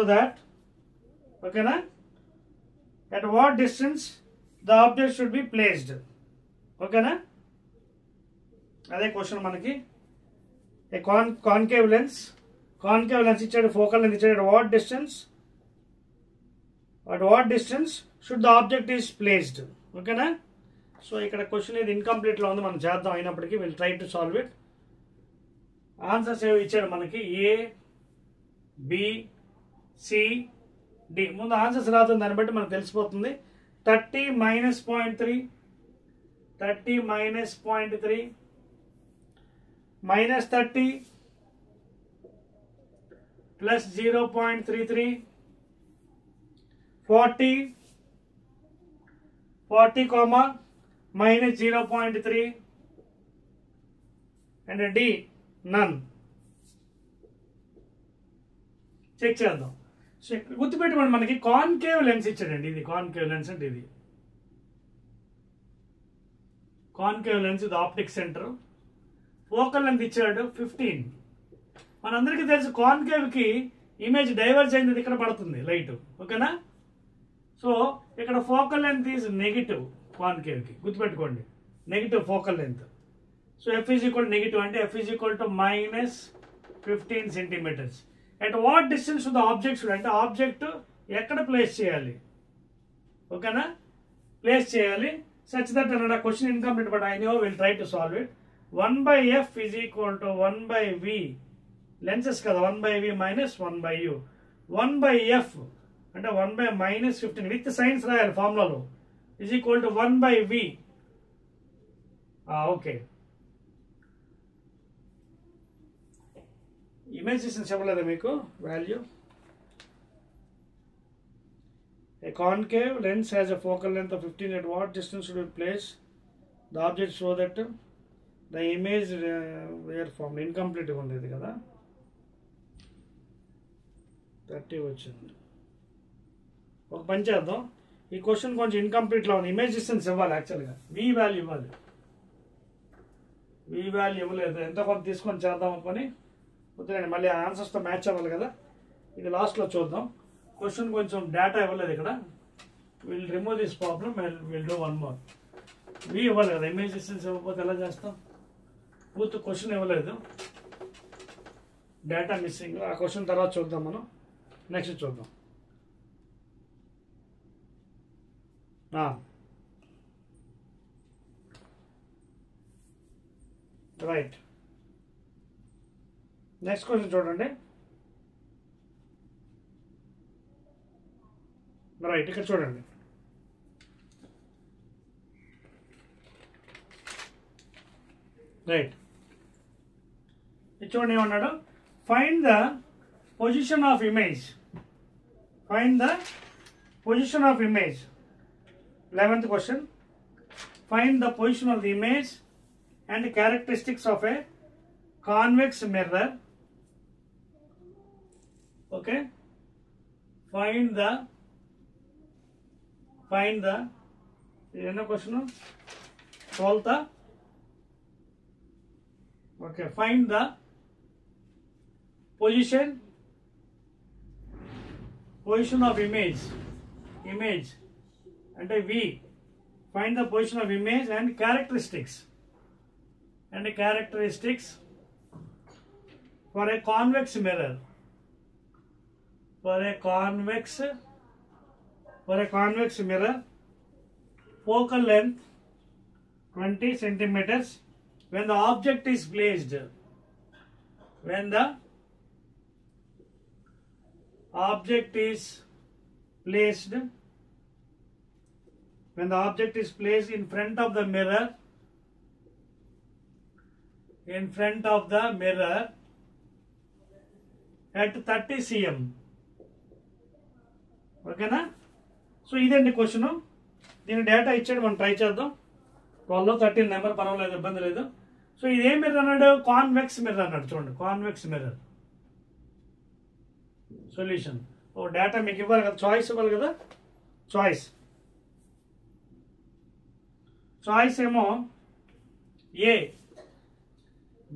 that okay na, at what distance the object should be placed. Okay na, అదే question మనకి. ఏ concave lens ఇచ్చాడు, focal length ఇచ్చాడు. at what distance should the object is placed. ఓకేనా, so ఇక్కడ question ఇది incomplete లో ఉంది, మనం చేద్దాం. అయినప్పటికీ will try to solve it. Answers ఏవి ఇచ్చాడు మనకి, A, B, C, D. ముందు ఆన్సర్స్ రాతుంది, దాన్ని బట్టి మనకు తెలిసిపోతుంది. 30 - 0.3, -30 plus 0.33, 40, -0.3, and D, none. Check చేద్దాం. సో గుర్తుపెట్టుకోండి, మనకి కాన్కేవ్ లెన్స్ ఇచ్చాడండి. ఇది కాన్కేవ్ లెన్స్ అంటే ఇది కాన్కేవ్ లెన్స్, ఇది ఆప్టిక్ సెంటర్. ఫోకల్ లెంత్ ఇచ్చాడు 15. మనందరికీ తెలుసు కాన్కేవ్ కి ఇమేజ్ డైవర్జ్ అయింది, ఇక్కడ పడుతుంది లైట్. ఓకేనా, సో ఇక్కడ focal length is negative concave కి, గుర్తుపెట్టుకోండి, negative focal length. So F is equal negative అంటే F is equal to -15 centimetres. At what distance the object అంటే ఆబ్జెక్ట్ ఎక్కడ ప్లేస్ చేయాలి. ఓకేనా, ప్లేస్ చేయాలి. సచ్ దట్ అన్నమాట. Question incomplete, but I know will try to solve it. 1/F is equal to 1/V, lenses కదా, 1/V minus 1/U. 1/F అంటే 1/-15 with signs రాయాలి ఫార్ములాలో, is equal to 1/V. Okay, image distance చెప్పలేదా మీకు value. A concave lens has a focal length of 15. At what distance should we place the object so that the image were formed? Incomplete ఉంది ఇది కదా, 30 వచ్చింది. ఒక పని చేద్దాం, ఈ క్వశ్చన్ కొంచెం ఇన్కంప్లీట్ లో ఉంది. ఇమేజ్ డిస్టెన్స్ ఇవ్వాలి, యాక్చువల్గా V వాల్యూ ఇవ్వాలి. V వాల్యూ ఇవ్వలేదు, ఎంత కొంత తీసుకొని చేద్దాం అనుకొని వద్దులేండి, మళ్ళీ ఆన్సర్స్తో మ్యాచ్ అవ్వాలి కదా. ఇది లాస్ట్లో చూద్దాం. క్వశ్చన్ కొంచెం డేటా ఇవ్వలేదు ఇక్కడ. Will remove this problem and will do one more. V ఇవ్వాలి కదా, ఇమేజ్ డిస్టెన్స్ ఇవ్వకపోతే ఎలా చేస్తాం? పూర్తి క్వశ్చన్ ఇవ్వలేదు, డేటా మిస్సింగ్. ఆ క్వశ్చన్ తర్వాత చూద్దాం మనం. నెక్స్ట్ చూద్దాం. రైట్, నెక్స్ట్ క్వశ్చన్ చూడండి. రైట్, ఇక్కడ చూడండి. రైట్, ఇది చూడండి ఏమన్నాడు. Find the position of image. Find the position of image. 11th question. Find the position of the image and characteristics of a convex mirror. Okay. Find the question. 12th. Okay. Find the position of image. And we find the position of image and characteristics for a convex mirror. For a convex mirror, focal length 20 centimeters when the object is placed. When the object is placed in front of the mirror, at 30 cm. ఓకేనా? So ఇదండి question. దీని data ఇచ్చాడు, మనం try చేద్దాం. 12 13 number పర్వాలేదు, ఇబ్బంది లేదు. So ఇదే మిర్రర్ అన్నాడు, కాన్వెక్స్ మిర్రర్ అన్నాడు. చూడండి, కాన్వెక్స్ మిర్రర్ సొల్యూషన్. ఓ డేటా మీకు ఇవ్వాలి కదా, చాయిస్ ఇవ్వాలి కదా. చాయిస్ ఏమో ఏ,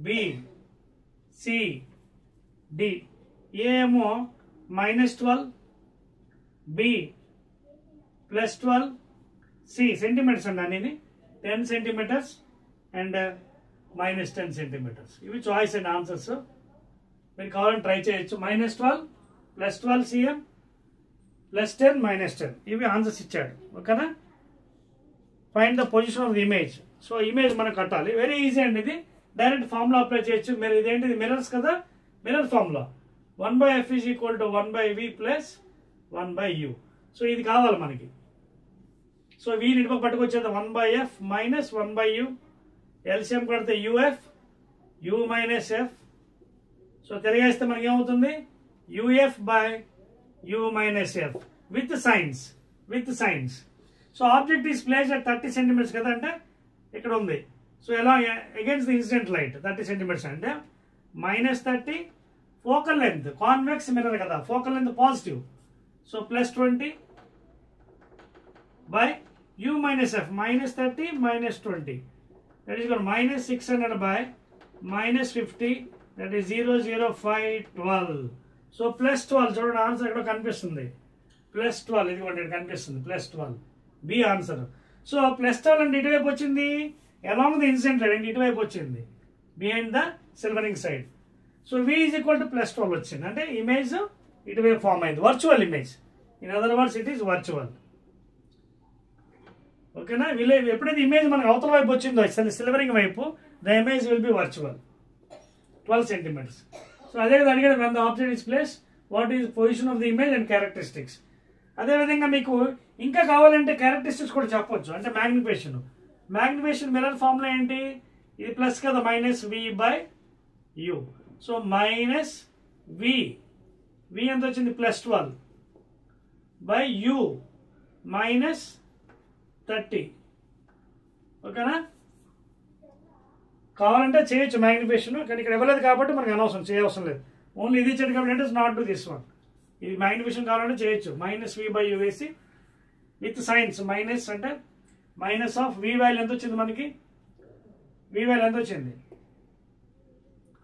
బి, సి, డి. ఏ ఏమో -12, బి +12, సి సెంటీమీటర్స్ అండి అనేది 10 సెంటీమీటర్స్ అండ్ -10 సెంటీమీటర్స్. ఇవి చాయిస్ అండ్ ఆన్సర్స్. మీరు కావాలని ట్రై చేయొచ్చు. -12, +12 cm, +10, -10 ఇవి ఆన్సర్స్ ఇచ్చాడు. ఓకేనా? Find the position of the image. So image మనం కట్టాలి. వెరీ ఈజీ అండి. ఇది డైరెక్ట్ ఫార్ములా అప్లై చేయొచ్చు. మీరు ఇదేంటిది, మిర్రర్స్ కదా, mirror formula 1/f = 1/v + 1/u. So ఇది కావాలి మనకి. సో v నిడిప పట్టుకొచ్చేది 1/f - 1/u. ఎల్సిఎం కడితే uf, u - f. సో తిరిగేస్తే మనకి ఏమవుతుంది, uf/u - f with signs. So object is placed at 30 centimetres కదా, అంటే ఇక్కడ ఉంది. సో ఎలా against the incident light 30 centimetres అంటే -30. ఫోకల్ లెంత్, కాన్వెక్స్ మిర్రర్ కదా, focal length positive. So +20/u - f, -30 -20. That is -600/-50. That is 0.0512. So +12 చూడండి, answer ఇక్కడ కనిపిస్తుంది. +12 ఇదిగోండి కనిపిస్తుంది, +12 బి ఆన్సర్. సో +12 అంటే ఇటువైపు వచ్చింది, అలాంగ్ ద ఇన్సిడెంట్ లైన్ ఇటువైపు వచ్చింది, behind the silvering side. So v = +12 వచ్చింది, అంటే ఇమేజ్ ఇటువైపు ఫామ్ అయింది, virtual image. In other words it is virtual. ఓకేనా? ఎప్పుడైతే ఇమేజ్ మనకు అవతల వైపు వచ్చిందో సిల్వరింగ్ వైపు, the image will be virtual 12 centimetres. So అదే విధంగా అడిగాడు, when the object is placed, what is position of the image and characteristics. అదేవిధంగా మీకు ఇంకా కావాలంటే క్యారెక్టరిస్టిక్స్ కూడా చెప్పొచ్చు. అంటే మ్యాగ్నిఫికేషన్ మిర్రర్ ఫార్ములా ఏంటి, ఇది ప్లస్ కదా, -v/u. సో -v ఎంత వచ్చింది, +12/u -30. ఓకేనా? కావాలంటే చేయొచ్చు మ్యాగ్నిఫికేషన్, కానీ ఇక్కడ ఇవ్వలేదు కాబట్టి మనకు అనవసరం, చేయవసరం లేదు. ఓన్లీ ఇది ఇచ్చాడు కాబట్టి అంటే నాట్ డు దిస్ వన్. ఇది మ్యాగ్నిఫికేషన్ కావాలంటే చేయొచ్చు. -v/u వేసి విత్ సైన్స్. మైనస్ అంటే -v వాల్యూ ఎంత వచ్చింది మనకి, v వాల్యూ ఎంత వచ్చింది,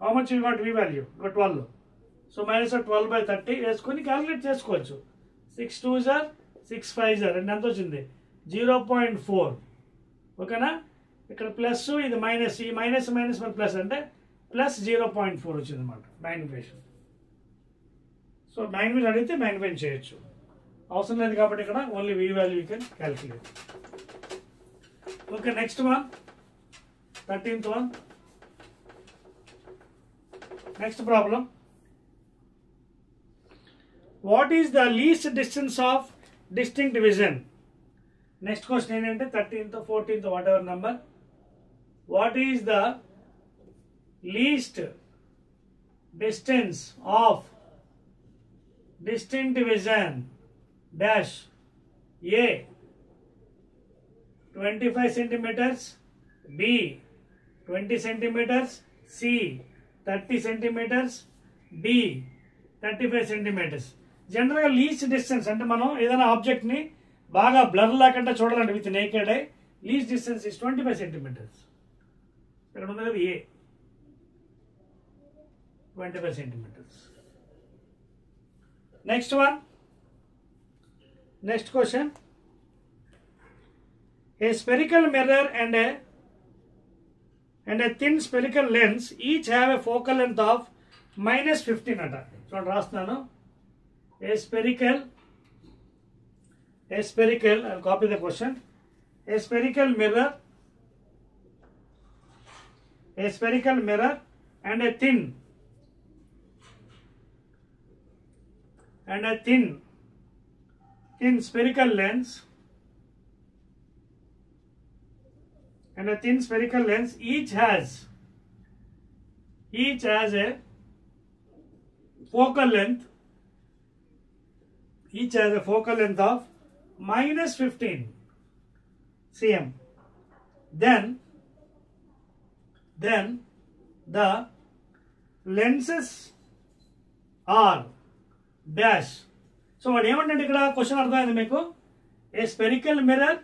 how much you got v value, 12. So -12/30 వేసుకొని క్యాలిక్యులేట్ చేసుకోవచ్చు. 6 2s are 6 5s are అంటే ఎంత వచ్చింది 0.4. ఓకేనా, ఇక్కడ ప్లస్ ఇది మైనస్, ఈ మైనస్ మైనస్ మన ప్లస్ అంటే ప్లస్ 0.4 వచ్చింది అనమాట మ్యాగ్నిఫికేషన్. సో మ్యాగ్నిఫికేషన్ అడిగితే మ్యాగ్నిఫై చేయొచ్చు, అవసరం లేదు కాబట్టి ఇక్కడ only v value you can calculate. Okay, next one 13th one. Next problem. What is the least distance of distinct division? Next question ఏంటంటే 13th 14th whatever number. What is the least distance of distinct division dash A 25 centimeters, B 20 centimeters, C 30 centimeters, D 35 centimeters. జనరల్గా least distance అంటే మనం ఏదైనా ఆబ్జెక్ట్ని బాగా blur లేకుండా చూడాలంటే with naked I least distance is 25 centimeters. ఇక్కడ ఉంది కదా ఏ 25 centimeters. Next one, next question. A spherical mirror and a thin spherical lens each have a focal length of -15 అట. చూడండి రాస్తున్నాను. A spherical, I'll copy the question. A spherical mirror and a thin spherical lens and a thin spherical lens each has a focal length of -15 cm. Then the lenses are dash. So వాడు ఏమంటే ఇక్కడ question అర్థమైంది మీకు. ఏ spherical mirror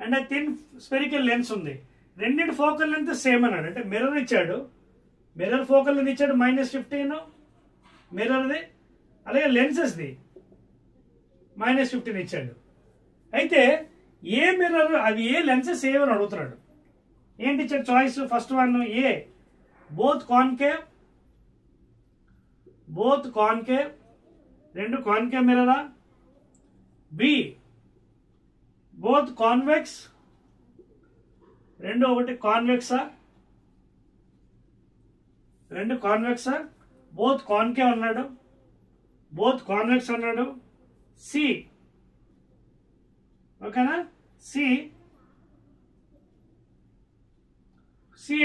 and thin spherical lens ఉంది, రెండింటి focal length same అన్నాడు. అంటే mirror ఇచ్చాడు, మిర్రర్ ఫోకల్ లెంత్ ఇచ్చాడు -15 మిర్రర్ది, అలాగే లెన్సెస్ది -15 ఇచ్చాడు. అయితే ఏ మిర్రర్ అది ఏ లెన్సెస్ ఏమని అడుగుతున్నాడు. ఏంటి ఇచ్చాడు choice? First one A both concave, రెండు కాన్కేవ్ మిర్రరా. బి బోత్ కాన్వెక్స్, ఒకటి కాన్వెక్సా, బోత్ కాన్కేవ్ అన్నాడు, బోత్ కాన్వెక్స్ అన్నాడు. సి ఓకేనా, సి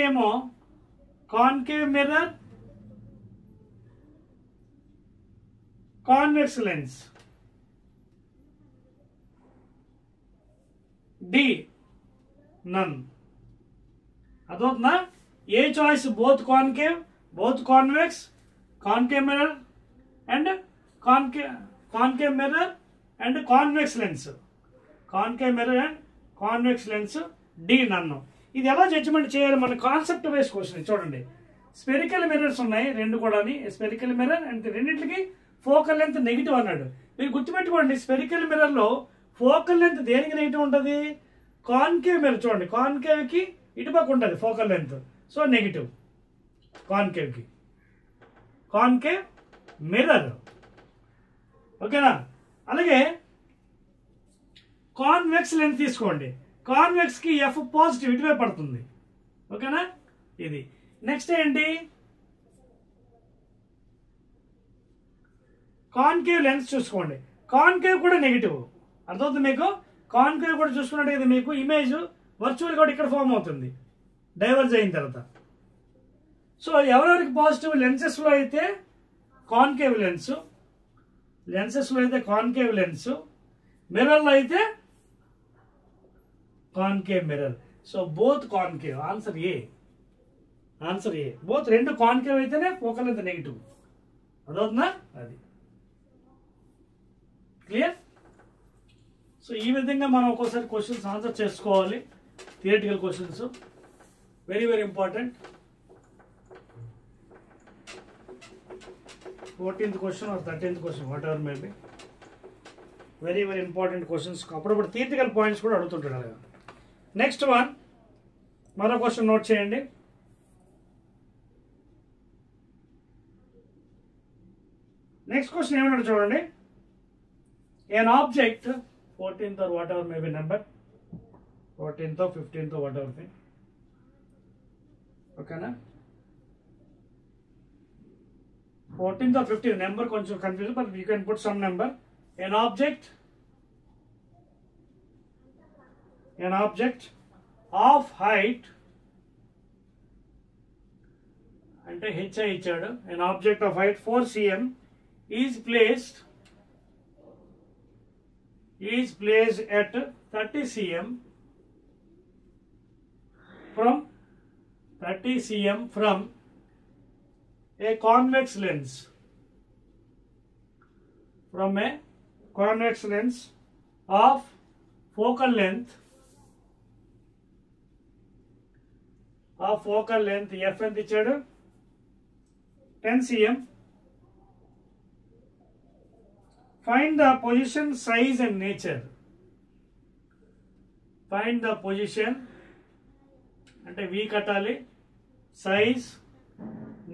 ఏమో concave mirror convex lens. D none. అదవుతుందా? A choice both concave, both convex, concave mirror and concave mirror and convex lens, concave mirror and convex lens. D none. ఇది ఎలా judgement చేయాలి? మన concept base question. చూడండి, spherical mirrors ఉన్నాయి రెండు కూడా, spherical mirror and రెండింటికి ఫోకల్ లెంత్ నెగిటివ్ అన్నాడు. మీరు గుర్తుపెట్టుకోండి, స్పెరికల్ మిర్రర్ లో ఫోకల్ లెంత్ దేనికి నెగిటివ్ ఉంటుంది? కాన్కేవ్ మిర్రర్ చూడండి, కాన్కేవ్ కి ఇటుపక్క ఉంటుంది focal length, so negative concave mirror. ఓకేనా? అలాగే కాన్వెక్స్ లెన్స్ తీసుకోండి, కాన్వెక్స్ కి ఎఫ్ పాజిటివ్ ఇటువైపు పడుతుంది. ఓకేనా? ఇది నెక్స్ట్ ఏంటి? కాన్కేవ్ లెన్స్ చూసుకోండి, కాన్కేవ్ కూడా నెగిటివ్. అర్థమవుతుంది మీకు? కాన్కేవ్ కూడా చూసుకున్నట్టయితే మీకు ఇమేజ్ వర్చువల్ కూడా ఇక్కడ ఫామ్ అవుతుంది డైవర్జ్ అయిన తర్వాత. సో ఎవరెవరికి పాజిటివ్? లెన్సెస్ లో అయితే కాన్కేవ్ లెన్స్, మిర్రర్ లో అయితే concave mirror. So both concave. Answer A. Both రెండు కాన్కేవ్ అయితేనే ఫోకల్ లెంత్ నెగిటివ్. అదవుతుందా? అది క్లియర్? సో ఈ విధంగా మనం ఒక్కోసారి క్వశ్చన్స్ ఆన్సర్ చేసుకోవాలి. Theoretical questions very very important. 14th question or 13th question, whatever may be. Very very important questions, అప్పుడప్పుడు థియరిటికల్ పాయింట్స్ కూడా అడుగుతుంటాడు అలాగా. నెక్స్ట్ వన్, మరో క్వశ్చన్ నోట్ చేయండి. నెక్స్ట్ క్వశ్చన్ ఏమన్నాడు చూడండి. an object 14th or whatever may be number, 14th or 15th or whatever thing, ఓకేనా, 14th or 15th number కొంచెం confuse, but you can put some number. an object of height అంటే HI ఇచ్చాడు. an object of height 4 cm is placed at 30 cm from a convex lens, of focal length f ఎంత ఇచ్చాడు, 10 cm. Find the position, size and nature. Find the position అంటే V కట్టాలి, size,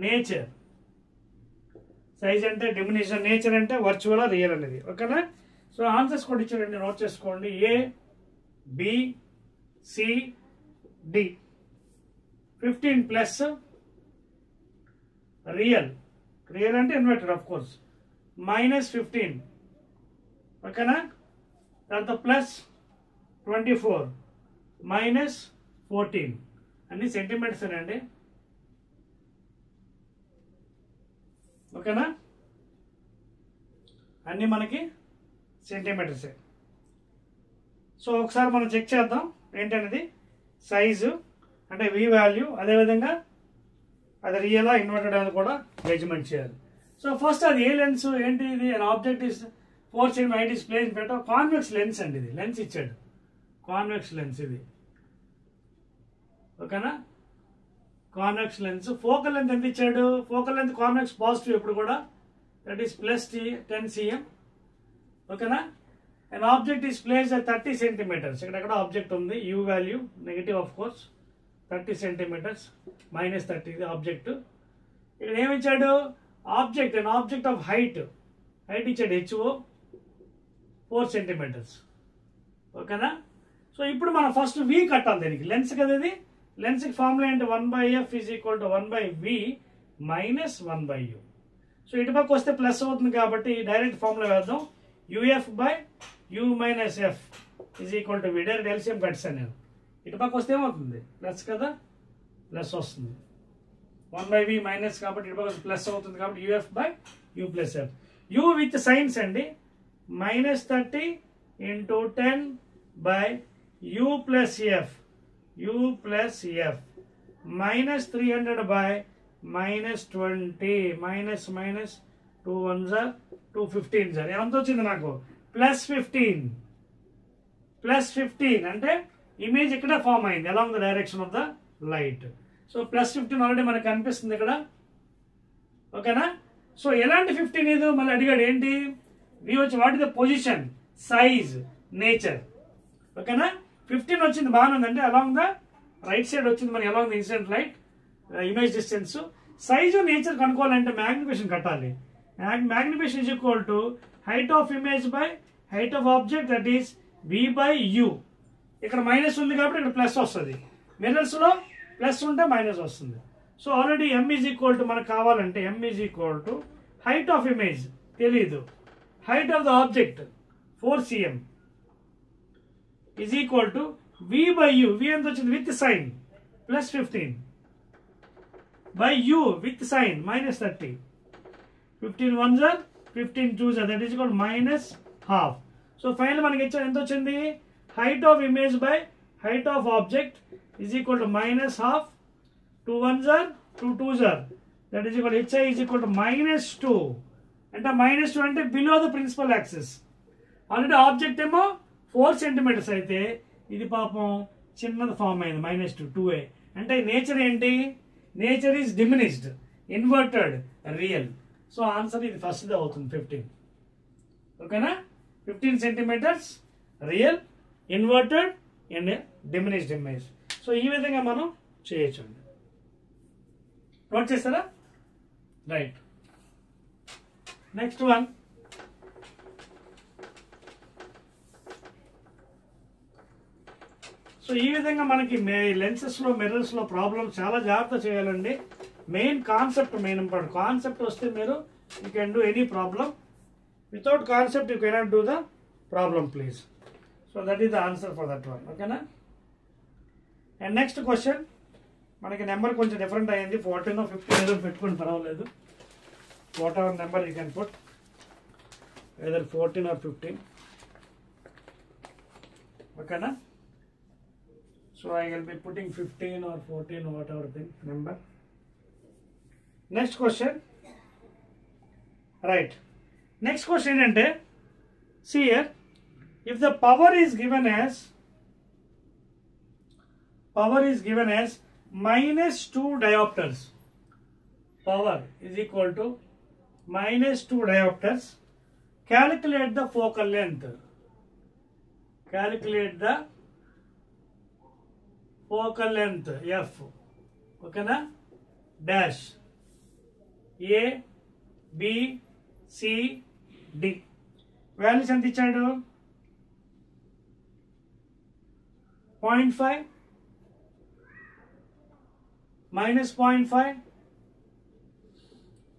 nature. Size అంటే dimension, nature అంటే virtual real అనేది, ఓకేనా. So answers కూడా ఇచ్చారండి, నోట్ చేసుకోండి. A, B, C, D. 15 plus real అంటే ఇన్వర్టెడ్ ఆఫ్ కోర్స్, -15, ఓకేనా. తర్వాత ప్లస్ 24 -14 అన్ని సెంటీమీటర్స్ అండి, ఓకేనా. అన్ని మనకి సెంటీమీటర్సే. సో ఒకసారి మనం చెక్ చేద్దాం ఏంటనేది. సైజు అంటే వి వాల్యూ, అదేవిధంగా అది రియలా ఇన్వర్టెడ్ అని కూడా మెజర్మెంట్ చేయాలి. సో ఫస్ట్ అది ఏ లెన్స్ ఏంటి, ఇది object is 4 cm height is placed in convex lens అండి. ఇది లెన్స్ ఇచ్చాడు, కాన్వెక్స్ లెన్స్ ఇది, ఓకేనా. కాన్వెక్స్ లెన్స్ ఫోకల్ లెంత్ ఎంత ఇచ్చాడు, ఫోకల్ లెంత్ కాన్వెక్స్ పాజిటివ్ ఎప్పుడు కూడా, దట్ ఈస్ +10 cm, ఓకేనా. And object is placed at 30 centimeters. ఇక్కడ ఆబ్జెక్ట్ ఉంది, you value negative of course, 30 centimeters -30 ఇది ఆబ్జెక్ట్. ఇక్కడ ఏమి ఇచ్చాడు, object and object of height ఇచ్చాడు, HO 4 centimeters, ఓకేనా. సో ఇప్పుడు మనం ఫస్ట్ V కట్టాలి దీనికి, లెన్స్ కదా ఇది. లెన్స్కి ఫార్ములా ఏంటి, 1/f = 1/v - 1/u. సో ఇటు పక్క వస్తే ప్లస్ అవుతుంది కాబట్టి డైరెక్ట్ ఫార్ములా వేద్దాం. uf/u - f = v. Direct LCM కట్టాను నేను. ఇటు పక్క వస్తే ఏమవుతుంది, ప్లస్ కదా, ప్లస్ వస్తుంది. 1/v మైనస్ కాబట్టి ఇటు పక్క ప్లస్ అవుతుంది కాబట్టి uf/u + f. u with signs అండి, -30 × 10/u + f -300/-20 -2 1s are 215 sir. ఎంత వచ్చింది నాకు, +15 అంటే ఇమేజ్ ఇక్కడ ఫామ్ అయింది along the direction of the light. So +15 already మనకు కనిపిస్తుంది ఇక్కడ, ఓకేనా. సో ఎలాంటి 15 ఇది మళ్ళీ అడిగాడు, ఏంటి వి వచ్చి what is the position, size, nature, ఓకేనా. 15 వచ్చింది, బాగానే ఉందంటే అలాంగ్ ద రైట్ సైడ్ వచ్చింది మనకి, along the incident light image distance. Size nature కనుక్కోవాలంటే మ్యాగ్నిఫికేషన్ కట్టాలి. Magnification = height of image by height of object, that is v/u. ఇక్కడ మైనస్ ఉంది కాబట్టి ఇక్కడ ప్లస్ వస్తుంది, మిర్రర్స్ లో ప్లస్ ఉంటే మైనస్ వస్తుంది. సో ఆల్రెడీ m = మనకు కావాలంటే m = హైట్ ఆఫ్ ఇమేజ్ తెలీదు, height of the object 4 cm = v/u. v ఎంత వచ్చింది, with sign +15 by u with sign -30. 15 1s are 15 2s are, that is called -half. So finally మనకి ఎంత వచ్చింది, height of image by height of object is equal to -half. 2 1s are 2 2s are, that is equal to hi is equal to -2. అంటే -2 అంటే below the principal axis. Already object ఏమో 4 centimeters అయితే ఇది పాపం చిన్నది ఫామ్ అయింది, -2a. అంటే nature ఏంటి, nature is diminished, inverted, real. So answer ఇది ఫస్ట్ అవుతుంది 15, ఓకేనా. 15 centimeters real, inverted and diminished image. So ఈ విధంగా మనం చేయొచ్చు అండి. నోట్ చేస్తారా? రైట్. నెక్స్ట్ వన్, సో ఈ విధంగా మనకి లెన్సెస్లో మిర్రర్స్లో ప్రాబ్లమ్స్ చాలా జాగ్రత్త చేయాలండి. Main concept main important. Concept వస్తే మీరు you can do any problem. Without concept you cannot do the problem please. So that is the answer for that one. ఓకేనా? And next question, మనకి నెంబర్ కొంచెం different అయ్యింది. 14 or 15 ఏదో పెట్టుకోండి, పర్వాలేదు. What ever number you can put, either 14 or 15. ఓకేనా? So I will be putting 15 or 14 or whatever thing number. Next question. Right. Next question ante, see here, if the power is given as -2 diopters, power is equal to -2 diopters, calculate the focal length. Calculate the focal length f. ఓకేనా? Dash A, B, C, D. Values ఎంత ఇచ్చాడు? 0.5 minus 0.5,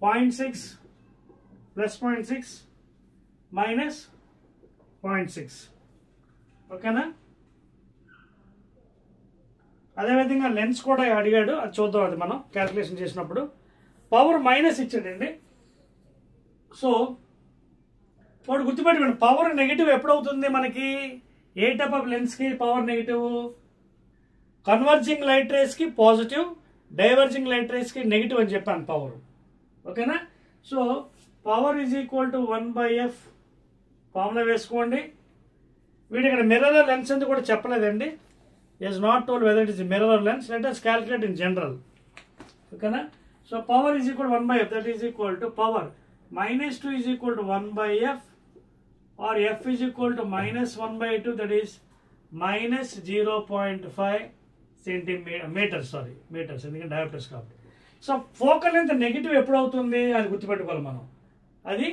0.6 plus 0.6 minus 0.6. ఓకేనా? అదేవిధంగా lens కూడా అడిగాడు, అది చూద్దాం. అది మనం క్యాల్కులేషన్ చేసినప్పుడు పవర్ మైనస్ ఇచ్చాడండి. సో వాడు గుర్తుపెట్టుకోండి, పవర్ నెగిటివ్ ఎప్పుడవుతుంది మనకి? ఏ టైప్ ఆఫ్ లెన్స్కి పవర్ నెగిటివ్? కన్వర్జింగ్ లైట్ రేస్కి పాజిటివ్, డైవర్జింగ్ లైట్ రేస్కి నెగిటివ్ అని చెప్పాను పవర్. ఓకేనా? So power is equal to 1/f formula వేసుకోండి. వీడు ఇక్కడ మిర్రర్ లెన్స్ అని కూడా చెప్పలేదండి. is not told whether it is a mirror or lens. Let us calculate in general. Okay na? So power is equal to 1/f, that is equal to power -2 is equal to 1/f, or f is equal to -1/2, that is -0.5 centimeters. Sorry, meters, ఎందుకంటే diopters కాబట్టి. So focal length negative ఎప్పుడు అవుతుంది అది గుర్తుపెట్టుకోవాలి మనం. అది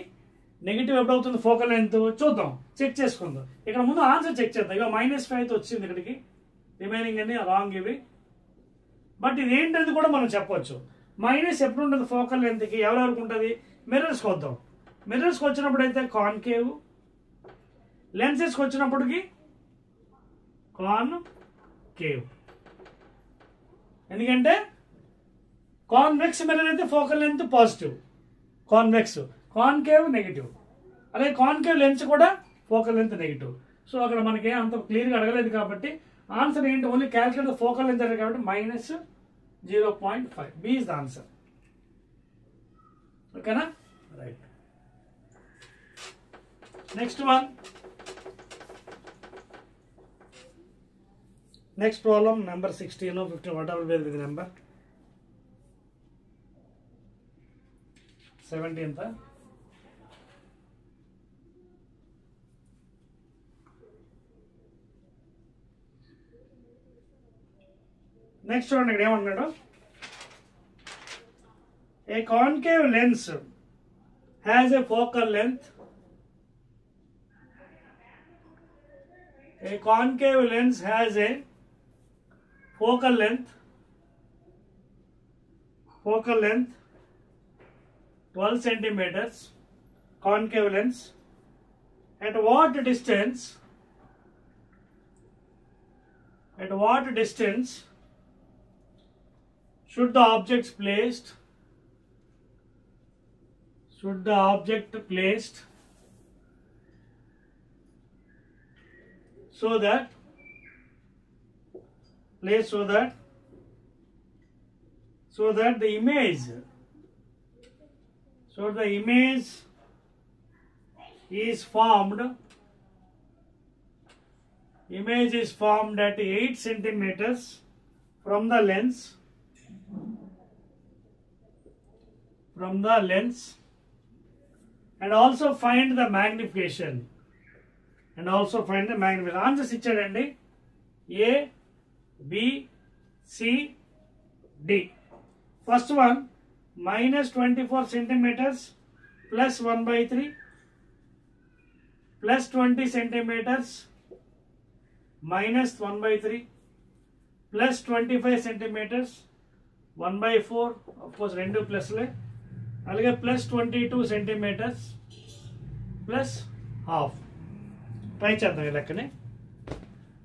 negative ఎప్పుడు అవుతుంది ఫోకల్ లెంత్ చూద్దాం, చెక్ చేసుకుందాం. ఇక్కడ ముందు ఆన్సర్ చెక్ చేద్దాం. ఇక -5 వచ్చింది ఇక్కడికి, రిమైనింగ్ అన్ని రాంగ్ ఇవి. బట్ ఇది ఏంటది కూడా మనం చెప్పవచ్చు. మైనస్ ఎప్పుడు ఉంటుంది ఫోకల్ లెంత్కి? ఎవరెవరికి ఉంటుంది? మిర్రర్స్కి వద్దాం. మిర్రర్స్కి వచ్చినప్పుడు అయితే కాన్కేవ్, లెన్సెస్కి వచ్చినప్పటికి కాన్కేవ్. ఎందుకంటే కాన్వెక్స్ మిర్రర్ అయితే focal length positive, convex. Concave negative. అలాగే కాన్కేవ్ లెన్స్ కూడా ఫోకల్ లెంత్ నెగిటివ్. సో అక్కడ మనకి అంత క్లియర్గా అడగలేదు కాబట్టి ఆన్సర్ ఏంటి? ఓన్లీ క్యాల్కులేట్ ఫోకల్ లెంత్ అడిగారు కాబట్టి -0.5. B is the answer. ఓకేనా? Right. Next one, next problem number 16 or 15, whatever will be the number. 17th. Next చూడండి, ఇక్కడ ఏమన్నాడు? A concave lens has a focal length. A concave lens has a focal length 12 centimeters, concave lens. At what distance should the object placed so that the image is formed at 8 centimeters from the lens and also find the magnification and also find the magnification. Answers ఇచ్చాడండి. A, B, C, D. First one -24 centimeters plus 1/3 plus 20 centimeters minus 1/3 plus 25 centimeters 1/4. of course రెండు ప్లస్లే. అలాగే plus 22 centimeters plus half. Try చేద్దాం ఈ లెక్కనే.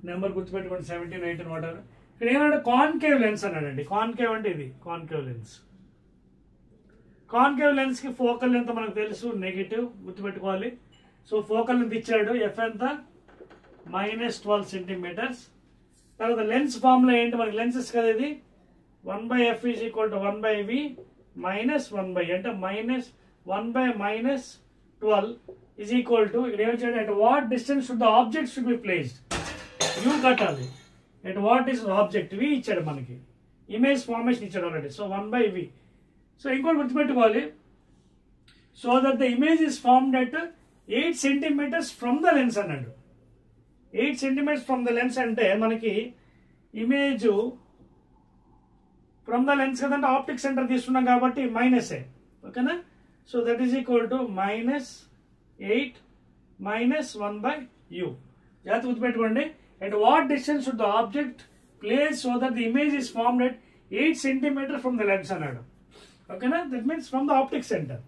Number గుర్తుపెట్టుకోండి, 17, 18 water. ఇక్కడ ఏమన్నా concave lens అన్నాడండి. కాన్కేవ్ అంటే ఇది కాన్కేవ్ లెన్స్. కాన్కేవ్ లెన్స్ కి ఫోకల్ లెంత్ మనకు తెలుసు, నెగిటివ్, గుర్తుపెట్టుకోవాలి. సో ఫోకల్ లెంత్ ఇచ్చాడు, ఎఫ్ ఎంత, -12 centimeters. తర్వాత లెన్స్ ఫార్ములా ఏంటి మనకి, లెన్సెస్ కదా ఇది, 1/f is equal to 1/v minus 1/, అంటే -1/-12 is equal to, ఇక్కడ ఏమి చేయాలి, at what distance should the object should be placed, u కట్టాలి. at what is the object, v ఇచ్చాడు మనకి, ఇమేజ్ ఫార్మేషన్ ఇచ్చాడు ఆల్రెడీ. So 1/v. సో ఇంకోటి గుర్తుపెట్టుకోవాలి, so that the image is formed at 8 centimeters from the lens అన్నాడు. 8 centimeters from the lens అంటే మనకి image from the lens కదంటే optic centre తీసుకున్నాం కాబట్టి మైనసే, ఓకేనా. So that is equal to -8 - 1/u. జాగ్రత్త గుర్తుపెట్టుకోండి. at what distance should the object place so that the image is formed at 8 centimeters from the lens అన్నాడు, ఓకేనా. That means from the optic centre.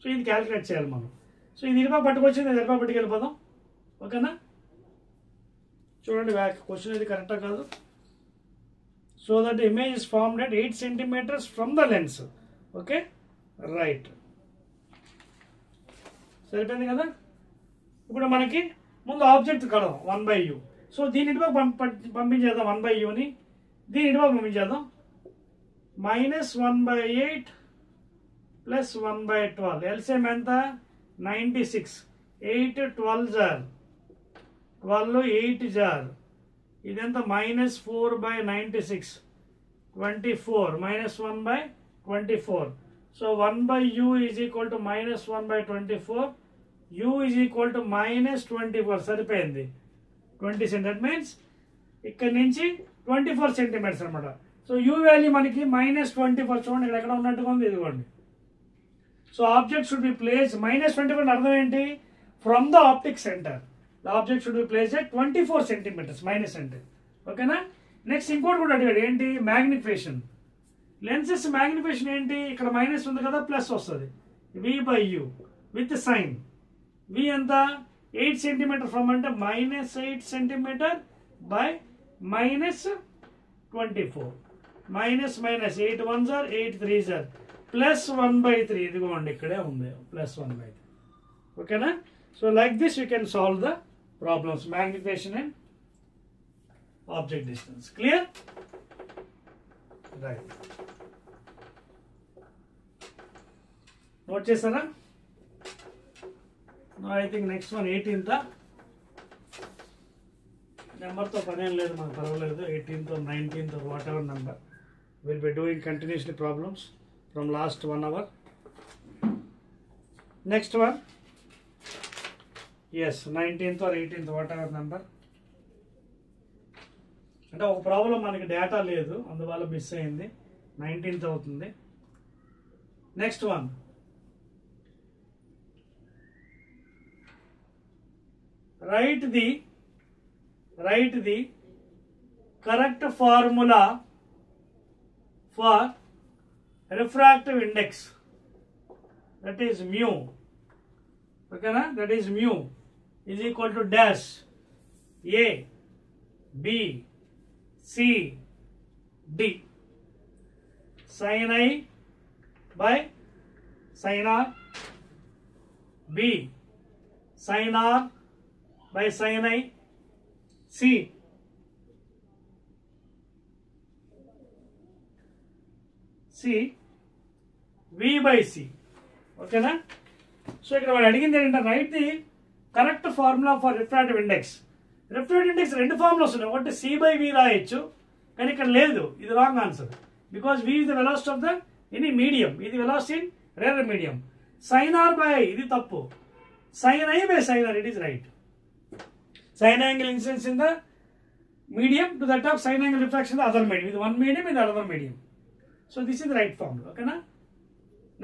So ఇది calculate చేయాలి మనం. So ఇది ఇరుపా పట్టుకొచ్చింది, ఇరుపా పట్టుకెళ్ళిపోదాం, ఓకేనా. చూడండి క్వశ్చన్ ఇది కరెక్టా కాదు. So that image is formed at 8 centimeters from the lens, okay, right. సరిపోయింది కదా. ఇప్పుడు మనకి ముందు ఆబ్జెక్ట్ కడదాం 1/u. సో దీని ఇటుపక్క పంపించేద్దాం 1/uని, దీని ఇటుపక్క పంపించేద్దాం. -1/8 plus 1/12. LCM ఎంత, 96. 8 12 జార్ 12, 8 జార్, ఇదెంత -4/96, 24, -1/24. So 1/u is equal to -1/24. u is equal to -24. సరిపోయింది, 20 cm. దట్ మీన్స్ ఇక్కడ నుంచి 24 centimeters అనమాట. సో u వాల్యూ మనకి -24. చూడండి ఇక్కడ ఎక్కడ ఉన్నట్టుగా ఉంది, ఇదిగోండి. So object should be place -24 అర్థం ఏంటి, from the optic centre the object should be place at 24 centimeters minus అంటే, ఓకేనా. నెక్స్ట్ ఇంకోటి కూడా అడిగాడు, ఏంటి, మ్యాగ్నిఫికేషన్. లెన్సెస్ మ్యాగ్నిఫికేషన్ ఏంటి, ఇక్కడ మైనస్ ఉంది కదా, ప్లస్ వస్తుంది, v/u విత్ సైన్. v ఎంత, 8 centimeter ఫ్రమ్ అంటే -8 centimeter by -24. Minus 8 1s are 8 3s are plus 1/3. ఇదిగోండి ఇక్కడే ఉంది, ప్లస్ 1/3, ఓకేనా. So like this you can solve the problems, magnification and object distance. Clear, right. Note చేస్తారా. I think next one 18th. నెంబర్తో పనేం లేదు మనకు, పర్వాలేదు. 18th or 19th or whatever number, we'll be doing continuously problems from last 1 hour. Next one, yes, 19th or 18th, whatever number. అంటే ఒక problem మనకి data లేదు, అందువల్ల మిస్ అయింది, 19th అవుతుంది. Next one, write the correct formula for refractive index, that is mu, okay na, that is mu is equal to dash a b c d sin I by sin r, b sin r by sin I, c v by c, ఓకేనా. So ఇక్కడ వాడు అడిగింది ఏంటంటే, right the correct formula for refractive index. Refractive index రెండు formulas ఉన్నాయి, ఒకటి c/v రాయొచ్చు, కానీ ఇక్కడ లేదు, ఇది wrong answer. Because v is the velocity of the any medium, ఇది velocity in rare medium. sin r by, ఇది తప్పు, sin I by sin r, it is right. Sine angle incidence in the medium to that of sine angle refraction in the other medium. With one medium in the other medium. So this is the right formula. Okay na?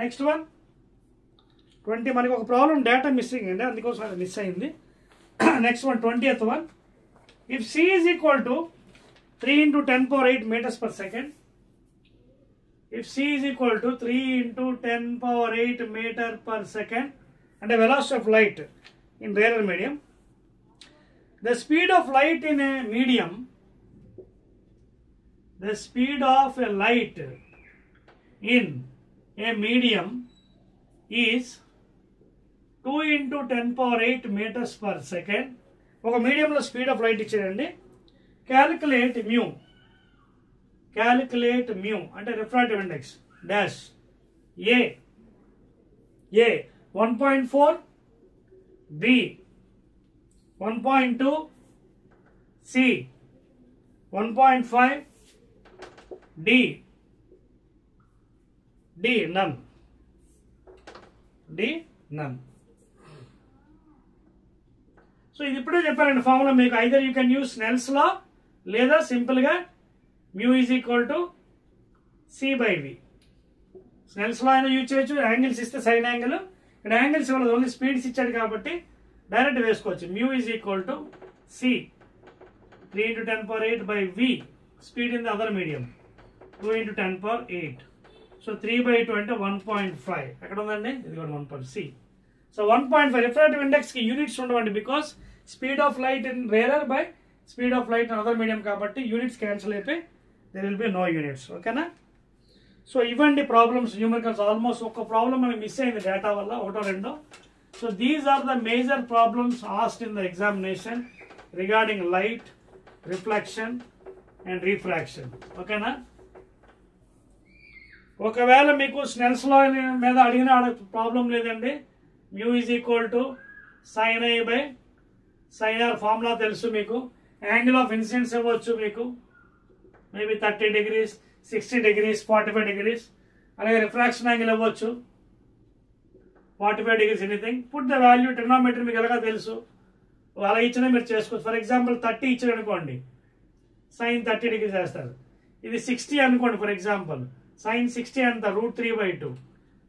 Next one. 20 మనకి ఒక problem data missing అండి, అందుకోసం అది miss అయింది. Next one 20th one. If c is equal to 3 into 10 power 8 meters per second, if c is equal to 3 into 10 power 8 meter per second and the velocity of light in rarer medium, the speed of light in a medium, the speed of a light in a medium is 2 into 10 power 8 meters per second. ఒక మీడియంలో speed of light ఇచ్చాడండి. Calculate mu అంటే refractive index dash A 1.4, B 1.2, C 1.5, D none. So ఇది ఇప్పుడే చెప్పారండి formula మీకు. Either you can use Snell's law లేదా సింపుల్గా mu is equal to c by v. Snell's law అయినా యూజ్ చేయొచ్చు. యాంగిల్స్ ఇస్తే సైన్ యాంగిల్, ఇక్కడ యాంగిల్స్ ఇవ్వలేదు, ఓన్లీ స్పీడ్స్ ఇచ్చాడు కాబట్టి డైరెక్ట్ వేసుకోవచ్చు. Mu is equal to c 3 into 10 power 8 by v, speed in the other medium 2 into 10 power 8. So 3/2 అంటే 1.5. ఎక్కడ ఉందండి? ఇది కూడా 1. సి. సో 1.5 రిఫ్రాక్టివ్ ఇండెక్స్ కి యూనిట్స్ ఉండవండి, because speed of light in rarer by speed of light in other medium కాబట్టి units cancel అయిపోయి there will be no units. ఓకేనా? సో ఇవ్వండి ప్రాబ్లమ్స్ న్యూమరికల్స్. ఆల్మోస్ట్ ఒక ప్రాబ్లం మనకి మిస్ అయింది data వల్ల, ఒకటో రెండో. So these are the major problems asked in the examination regarding light, reflection and refraction. ఓకేనా? ఒకవేళ మీకు స్నెల్స్ లా మీద అడిగిన ప్రాబ్లం లేదండి. Mu is equal to sine i by sine r formula తెలుసు మీకు. యాంగిల్ ఆఫ్ ఇన్సిడెన్స్ ఇవ్వచ్చు మీకు, మేబీ 30 degrees, 60 degrees, 45 degrees. అలాగే రిఫ్రాక్షన్ యాంగిల్ ఇవ్వచ్చు 45 degrees, anything. Put the value. Trigonometry మీకు ఎలాగా తెలుసు, అలా ఇచ్చినా మీరు చేసుకోవచ్చు. ఫర్ ఎగ్జాంపుల్ 30 ఇచ్చారు అనుకోండి, సైన్ 30 degrees వేస్తారు. ఇది 60 అనుకోండి ఫర్ ఎగ్జాంపుల్, సైన్ 60 ఎంత √3/2,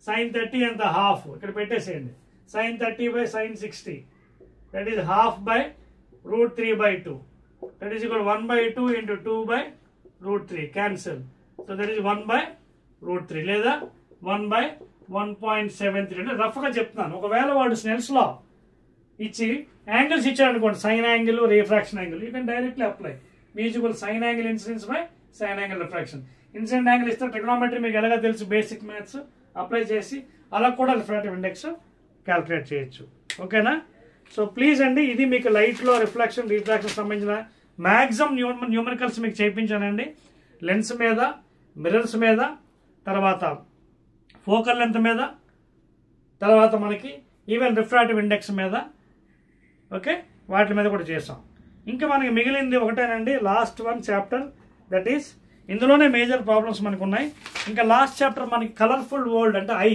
సైన్ 30 ఎంత హాఫ్, ఇక్కడ పెట్టేసేయండి. Sine 30 by sine 60, that is half by √3/2, that is equal 1/2 into 2/√3, cancel. So that is 1/√3 లేదా 1/1.73. అంటే రఫ్గా చెప్తున్నాను. ఒకవేళ వాడు స్నెల్స్ లా ఇచ్చి యాంగిల్స్ ఇచ్చాడు అనుకోండి, sine angle, refraction angle, you can directly apply మ్యూజిబుల్ sine angle incidence by sine angle refraction. Incident angle ఇస్తే ట్రిగ్నోమెట్రీ మీకు ఎలాగా తెలుసు, బేసిక్ మ్యాథ్స్ అప్లై చేసి అలా కూడా రిఫ్రాక్టివ్ ఇండెక్స్ క్యాల్కులేట్ చేయొచ్చు. ఓకేనా? సో ప్లీజ్ అండి, ఇది మీకు లైట్లో రిఫ్లెక్షన్, రిఫ్రాక్షన్ సంబంధించిన మ్యాక్సిమం న్యూమరికల్స్ మీకు చేయించానండి. లెన్స్ మీద, మిర్రర్స్ మీద, తర్వాత ఫోకల్ లెంత్ మీద, తర్వాత మనకి ఈవెన్ రిఫ్రాక్టివ్ ఇండెక్స్ మీద, ఓకే, వాటి మీద కూడా చేసాం. ఇంకా మనకి మిగిలింది ఒకటేనండి, last one chapter, that is ఇందులోనే మేజర్ ప్రాబ్లమ్స్ మనకు ఉన్నాయి. ఇంకా లాస్ట్ చాప్టర్ మనకి కలర్ఫుల్ వరల్డ్ అంటే ఐ,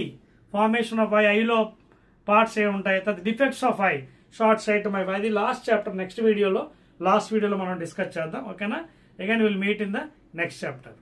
ఫార్మేషన్ ఆఫ్ ఐలో పార్ట్స్ ఏముంటాయి, defects of I, short site, అది లాస్ట్ చాప్టర్. లాస్ట్ వీడియోలో మనం డిస్కస్ చేద్దాం. ఓకేనా? Again will meet in the next chapter.